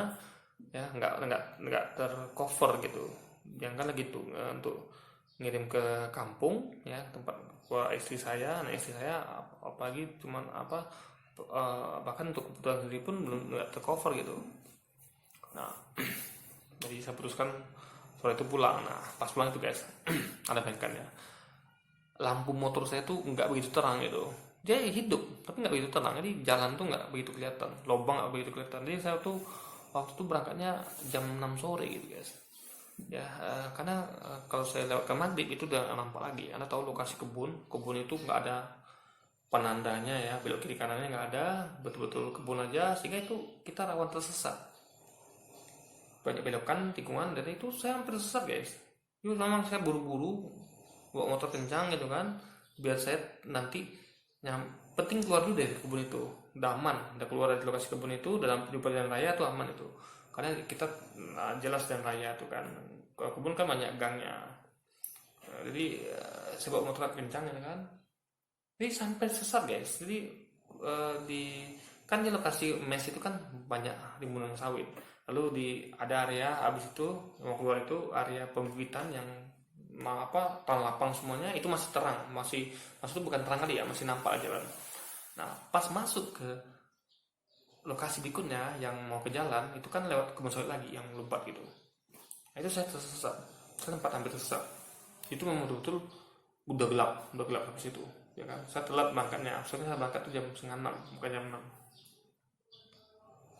ya nggak tercover gitu. Jangan lagi tuh untuk ngirim ke kampung ya, tempat istri saya, anak istri saya, apalagi cuman bahkan untuk kebutuhan sendiri pun belum nggak tercover gitu. Nah jadi saya putuskan sore itu pulang. Nah pas pulang itu guys ada bengkelnya, lampu motor saya tuh nggak begitu terang gitu, dia hidup tapi nggak begitu terang, jadi jalan tuh nggak begitu kelihatan, lubang nggak begitu kelihatan. Jadi saya tuh waktu itu berangkatnya jam 6 sore gitu guys ya, karena kalau saya lewat ke maghrib itu udah nampak lagi. Anda tahu lokasi kebun itu nggak ada penandanya ya, belok kiri kanannya nggak ada, betul-betul kebun aja, sehingga itu kita rawan tersesat, banyak belokan tikungan, dan itu saya hampir tersesat guys. Itu memang saya buru-buru bawa motor kencang gitu kan, biar saya nanti penting keluar dulu dari kebun itu, udah aman, udah keluar dari lokasi kebun itu dalam jalan raya tuh aman itu, karena kita jelas dan raya tuh kan. Kalau kebun kan banyak gangnya. Jadi saya bawa motor kencang ya kan, jadi sampai sesat guys. Jadi di kan di lokasi mes itu kan banyak rimbunan sawit, lalu ada area habis itu mau keluar itu area pembibitan yang tanah lapang semuanya itu masih terang, masih itu bukan terang kali ya, masih nampak jalan. Nah pas masuk ke lokasi berikutnya yang mau ke jalan itu kan lewat kebun sawit lagi yang lebat gitu. Nah, itu saya tersesat, saya sempat hampir tersesat. Itu memang betul-betul udah gelap habis itu ya kan. Saya telat berangkatnya, soalnya saya berangkat tuh jam 5:30 bukan jam 6,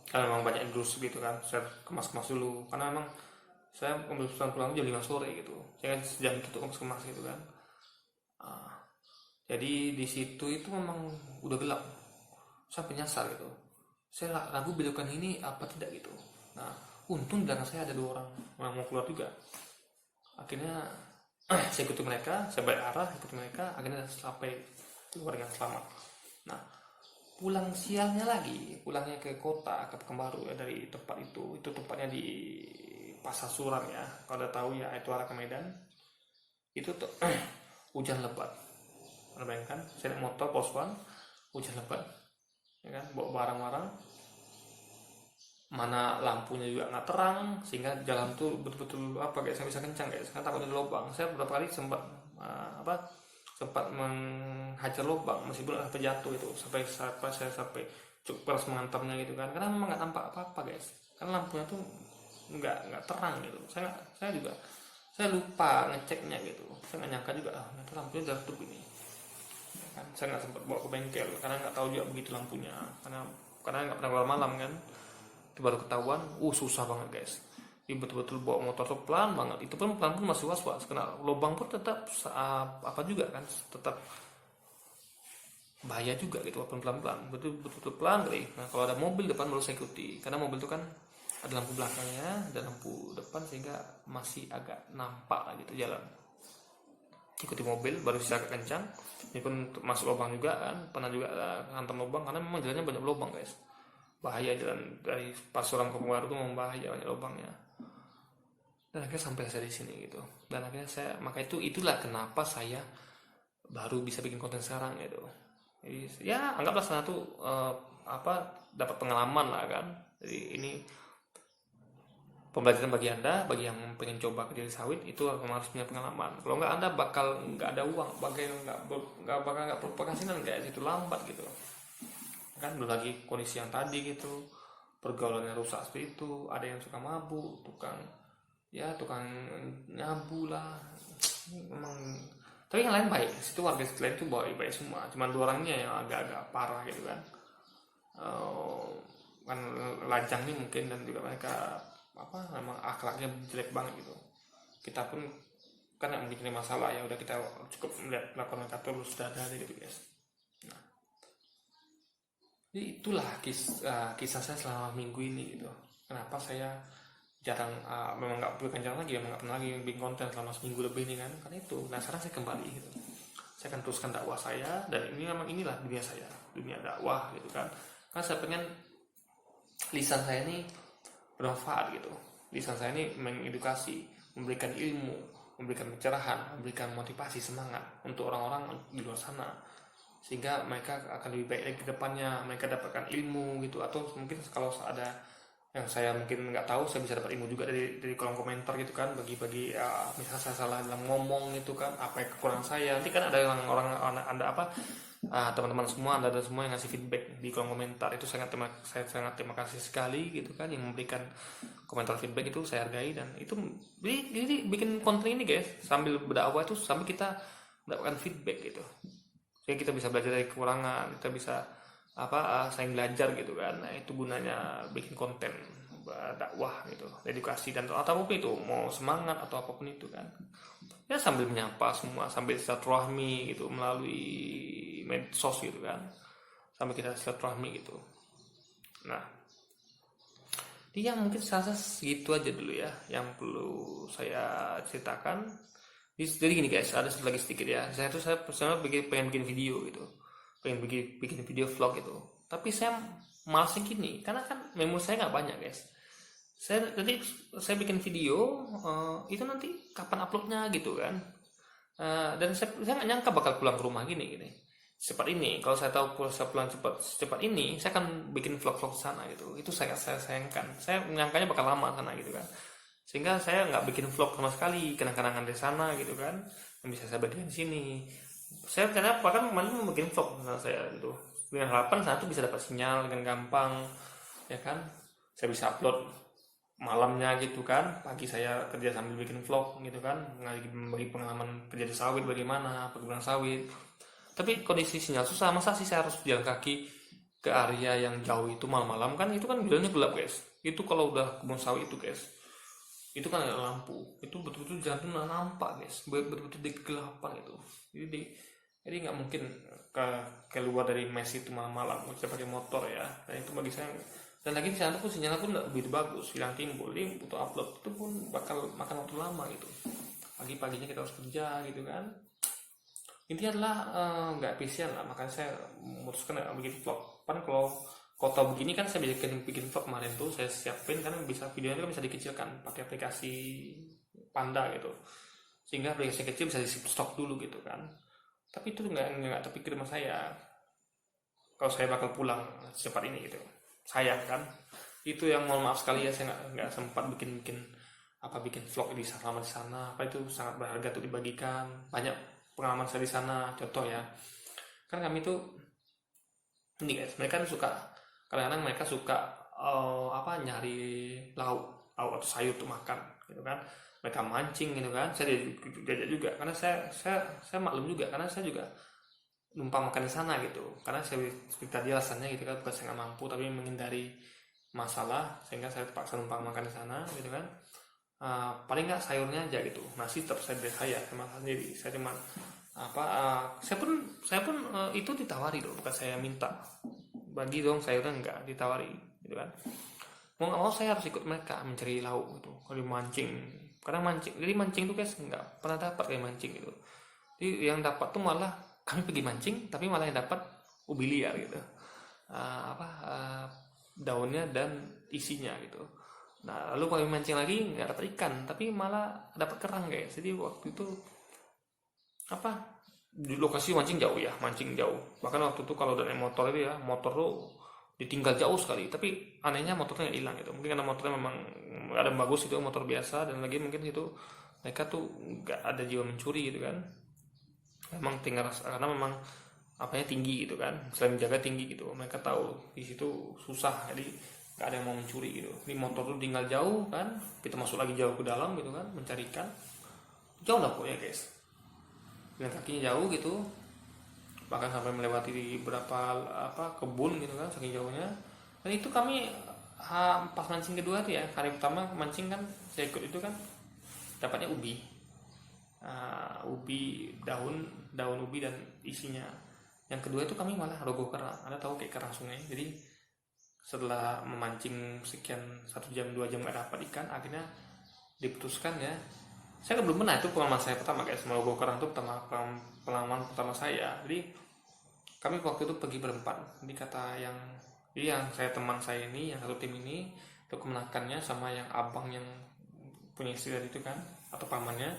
karena memang banyak industri gitu kan. Saya kemas dulu karena memang saya ambil pulang jam 5 sore gitu, saya kan sejam itu kemas gitu kan. Jadi di situ itu memang udah gelap, saya penyasar gitu, saya ragu belokan ini apa tidak gitu. Nah untung di belakang saya ada 2 orang mau keluar juga, akhirnya saya ikuti mereka, saya balik arah ikuti mereka, akhirnya sampai keluar dengan selamat. Nah pulang siangnya lagi, pulangnya ke kota, ke Pekanbaru ya, dari tempat itu tempatnya di Pasar Suram ya, kalau udah tahu ya, itu arah ke Medan. Itu tuh hujan lebat, bayangkan saya naik motor pos-1 hujan lebat ya kan, bawa barang-barang, mana lampunya juga nggak terang, sehingga jalan tuh betul-betul guys, saya bisa kencang guys, karena takutnya ada lubang. Saya beberapa kali sempat sempat menghajar lubang meskipun sampai jatuh itu, sampai saya cukup keras mengantamnya gitu kan, karena memang nggak nampak apa-apa guys, karena lampunya tuh nggak terang gitu. Saya lupa ngeceknya gitu, saya nggak nyangka juga ternyata lampunya jatuh ini ya kan. Saya nggak sempat bawa ke bengkel karena nggak tahu juga begitu lampunya, karena nggak pernah keluar malam kan. Itu baru ketahuan, susah banget guys. Ini betul-betul bawa motor tuh pelan banget. Itu pun pelan pun masih was-was, kena lubang pun tetap apa juga kan, tetap bahaya juga gitu walaupun pelan-pelan, betul-betul pelan kali. Nah kalau ada mobil depan baru saya ikuti, karena mobil itu kan ada lampu belakangnya, ada lampu depan, sehingga masih agak nampak lah gitu jalan. Ikuti mobil baru bisa agak kencang. Ini pun masuk lubang juga kan, pernah juga hantam lubang, karena memang jalannya banyak lubang guys. Bahaya jalan dari Pasuruan ke Pekanbaru itu memang bahaya, banyak lubangnya. Dan akhirnya sampai saya di sini gitu. Dan akhirnya maka itulah kenapa saya baru bisa bikin konten sekarang gitu. Jadi ya anggaplah sana tuh dapat pengalaman lah kan. Jadi ini pembelajaran bagi Anda, bagi yang pengen coba kerja di sawit, itu harus punya pengalaman. Kalau nggak, Anda bakal nggak ada uang, nggak berpenghasilan guys, itu lambat gitu kan. Belum lagi kondisi yang tadi gitu, pergaulannya rusak seperti itu, ada yang suka mabuk, tukang nyabu lah memang. Tapi yang lain baik, situ warga lain tuh baik semua, cuma 2 orangnya yang agak-agak parah gitu kan. Kan lajang nih mungkin, dan juga mereka memang akhlaknya jelek banget gitu. Kita pun kan nggak mungkin masalah, ya udah kita cukup melihat laporan mereka terus sudah ada gitu guys. Nah jadi itulah kisah saya selama minggu ini gitu. Kenapa saya jarang, memang nggak jarang lagi, memang nggak pernah lagi bikin konten selama seminggu lebih ini kan, karena itu. Nah sekarang saya kembali gitu, saya akan teruskan dakwah saya, dan inilah dunia saya, dunia dakwah gitu kan. Karena saya pengen lisan saya ini bermanfaat gitu, lisan saya ini mengedukasi, memberikan ilmu, memberikan pencerahan, memberikan motivasi, semangat untuk orang-orang di luar sana, sehingga mereka akan lebih baik lagi ke depannya, mereka dapatkan ilmu gitu. Atau mungkin kalau ada yang saya mungkin nggak tahu, saya bisa dapat ilmu juga dari kolom komentar gitu kan, bagi misalnya saya salah dalam ngomong itu kan, apa yang kekurangan saya. Nanti kan ada orang Anda teman-teman semua, Anda semua yang ngasih feedback di kolom komentar, itu saya sangat terima kasih sekali gitu kan, yang memberikan komentar feedback itu saya hargai. Dan itu jadi bikin konten ini guys, sambil berdakwah itu sambil kita mendapatkan feedback gitu. Jadi kita bisa belajar dari kekurangan, kita bisa saling belajar gitu kan. Nah itu gunanya bikin konten dakwah gitu, edukasi, dan atau apapun itu, mau semangat atau apapun itu kan, ya sambil menyapa semua, sambil silaturahmi gitu melalui medsos gitu kan, sambil kita silaturahmi gitu. Nah dia mungkin saya segitu aja dulu ya yang perlu saya ceritakan. Jadi gini guys, ada satu lagi sedikit ya, saya pengen bikin video gitu, pengen bikin video vlog gitu, tapi saya malasnya gini karena kan memori saya nggak banyak guys. Saya bikin video itu nanti kapan uploadnya gitu kan. Dan saya nggak nyangka bakal pulang ke rumah gini cepat ini. Kalau saya tahu saya pulang cepat ini, saya akan bikin vlog sana gitu. Itu saya sayangkan. Saya menyangkanya bakal lama sana gitu kan, sehingga saya nggak bikin vlog sama sekali kenang-kenangan di sana gitu kan, yang bisa saya bagikan di sini. Saya karena bahkan kemarin mau bikin vlog sama saya gitu, dengan harapan sana tuh bisa dapat sinyal dengan gampang ya kan. Saya bisa upload malamnya gitu kan, pagi saya kerja sambil bikin vlog gitu kan, bagi pengalaman kerja di sawit bagaimana, perkebunan sawit. Tapi kondisi sinyal susah, masa sih saya harus jalan kaki ke area yang jauh itu malam-malam kan, itu kan jalannya gelap guys. Itu kalau udah kebun sawit itu guys, itu kan ada lampu, itu betul-betul jalan tuh nampak guys, betul-betul di kegelapan itu. Jadi nggak mungkin keluar dari mes itu malam-malam, kita pakai motor ya. Dan itu bagi saya, dan lagi di sana pun sinyalnya pun nggak begitu bagus, hilang timbul. Jadi butuh upload itu pun bakal makan waktu lama gitu. Pagi-paginya kita harus kerja gitu kan. Intinya adalah nggak efisien lah, makanya saya memutuskan bikin vlog. Kan kalau kota begini kan saya bikin vlog kemarin tuh saya siapin karena bisa videonya kan bisa dikecilkan pakai aplikasi Panda gitu, sehingga aplikasi kecil bisa di stok dulu gitu kan. Tapi itu nggak terpikir sama saya kalau saya bakal pulang secepat ini gitu. Sayang kan, itu yang mohon maaf sekali ya, saya nggak sempat bikin vlog di selama di sana. Apa itu sangat berharga untuk dibagikan, banyak pengalaman saya di sana. Contoh ya, kan kami tuh ini guys, mereka suka kadang-kadang mereka suka nyari lauk atau sayur untuk makan gitu kan. Mereka mancing gitu kan, saya diajak juga karena saya maklum juga karena saya juga numpang makan di sana gitu. Karena saya seperti tadi alasannya gitu kan, bukan saya nggak mampu tapi menghindari masalah, sehingga saya terpaksa numpang makan di sana gitu kan. Paling nggak sayurnya aja gitu, nasi tetap saya makan sendiri. Saya cuma saya pun itu ditawari dong, bukan saya minta bagi dong sayurnya, enggak ditawari gitu kan. Mau nggak mau saya harus ikut mereka mencari lauk gitu, kalau mancing. Kadang jadi mancing tuh guys nggak pernah dapat kayak mancing gitu. Jadi yang dapat tuh malah kami pergi mancing, tapi malah yang dapat ubi liar gitu, daunnya dan isinya gitu. Nah lalu kami mancing lagi nggak dapat ikan, tapi malah dapat kerang guys. Jadi waktu itu di lokasi mancing jauh ya, bahkan waktu itu kalau dari motor itu ya, motor tuh ditinggal jauh sekali, tapi anehnya motornya hilang gitu. Mungkin karena motornya memang ada yang bagus, itu motor biasa, dan lagi mungkin itu mereka tuh nggak ada jiwa mencuri gitu kan. Memang tinggal karena memang tinggi gitu kan, selain menjaga tinggi gitu, mereka tahu di situ susah, jadi nggak ada yang mau mencuri gitu. Ini motor tuh tinggal jauh kan, kita masuk lagi jauh ke dalam gitu kan, mencari ikan jauh lah pokoknya guys, dengan kakinya jauh gitu, bahkan sampai melewati beberapa kebun gitu kan, saking jauhnya. Dan itu kami pas mancing kedua tuh ya, hari pertama mancing kan saya ikut itu kan dapatnya ubi, daun ubi dan isinya. Yang kedua itu kami malah rogoh kerang. Anda tahu kayak kerang sungai. Jadi setelah memancing sekian 1 jam 2 jam gak dapat ikan, akhirnya diputuskan ya. Saya belum pernah, itu pengalaman saya pertama guys, merogoh kerang itu pengalaman pertama saya. Jadi kami waktu itu pergi berempat. Jadi yang teman saya ini, yang satu tim ini, itu kemenakannya sama yang abang yang punya istri tadi itu kan, atau pamannya,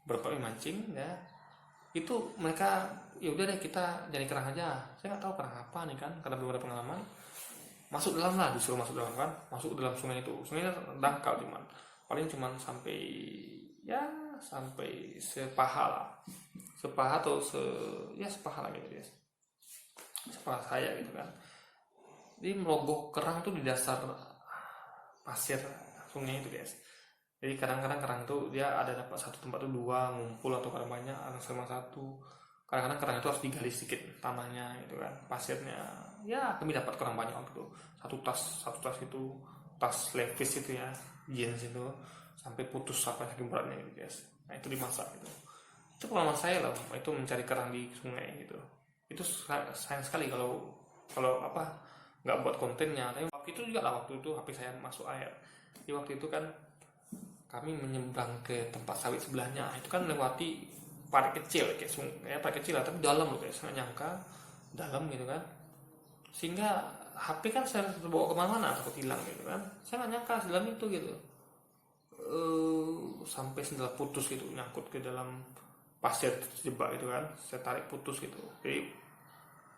berempat mancing ya. Itu mereka ya udah deh kita jadi kerang aja. Saya nggak tahu kerang apa nih kan, karena belum ada pengalaman. Masuk dalam lah, disuruh masuk dalam kan, masuk dalam sungai itu. Sungainya dangkal paling sampai sepaha lah, atau sepaha lah gitu guys, sepaha saya gitu kan. Jadi merogoh kerang tuh di dasar pasir sungai itu guys. Jadi kadang-kadang kerang tuh dia ada dapat satu tempat tuh 2 ngumpul, atau kadang banyak ada sama satu. Kadang-kadang kerang itu harus digali sedikit tanahnya gitu kan, pasirnya. Ya kami dapat kerang banyak waktu itu, satu tas itu, tas levis itu ya, jeans itu, sampai putus saking beratnya gitu guys. Nah itu dimasak gitu. Itu pengalaman saya lah, itu mencari kerang di sungai gitu. Itu sayang sekali kalau nggak buat kontennya. Tapi waktu itu juga lah, waktu itu HP saya masuk air. Di waktu itu kan kami menyeberang ke tempat sawit sebelahnya. Itu kan lewati parit kecil, kayak parit kecil lah, tapi dalam loh guys. Nggak nyangka dalam gitu kan, sehingga HP kan saya bawa kemana-mana takut hilang gitu kan. Saya nggak nyangka di dalam itu gitu. Sampai sendal putus gitu, nyangkut ke dalam pasir terjebak gitu kan. Saya tarik putus gitu, jadi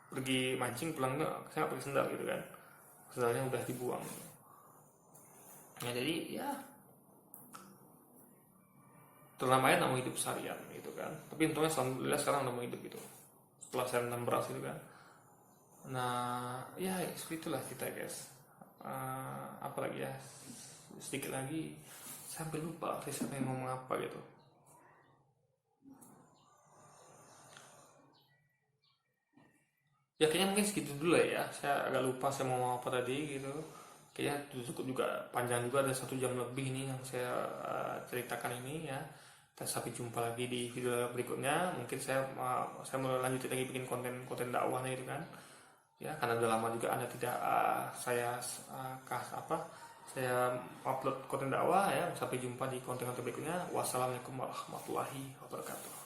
pergi mancing pulang nggak, saya nggak pakai sendal gitu kan, sendalnya udah dibuang gitu. Nah jadi ya terlambat nggak mau hidup seharian gitu kan, tapi untungnya alhamdulillah sekarang udah mau hidup gitu setelah saya menanam beras gitu kan. Nah ya seperti itulah kita guys. Apa lagi ya, sedikit lagi sampai lupa saya sampai ngomong apa gitu. Ya kayaknya mungkin segitu dulu ya, saya agak lupa saya mau ngomong apa tadi gitu. Kayaknya cukup juga panjang juga, ada 1 jam lebih nih yang saya ceritakan ini ya. Kita sampai jumpa lagi di video berikutnya. Mungkin saya mau lanjutin lagi bikin konten dakwah gitu kan. Ya karena udah lama juga Anda tidak saya upload konten dakwah ya. Sampai jumpa di konten-konten berikutnya. Wassalamualaikum warahmatullahi wabarakatuh.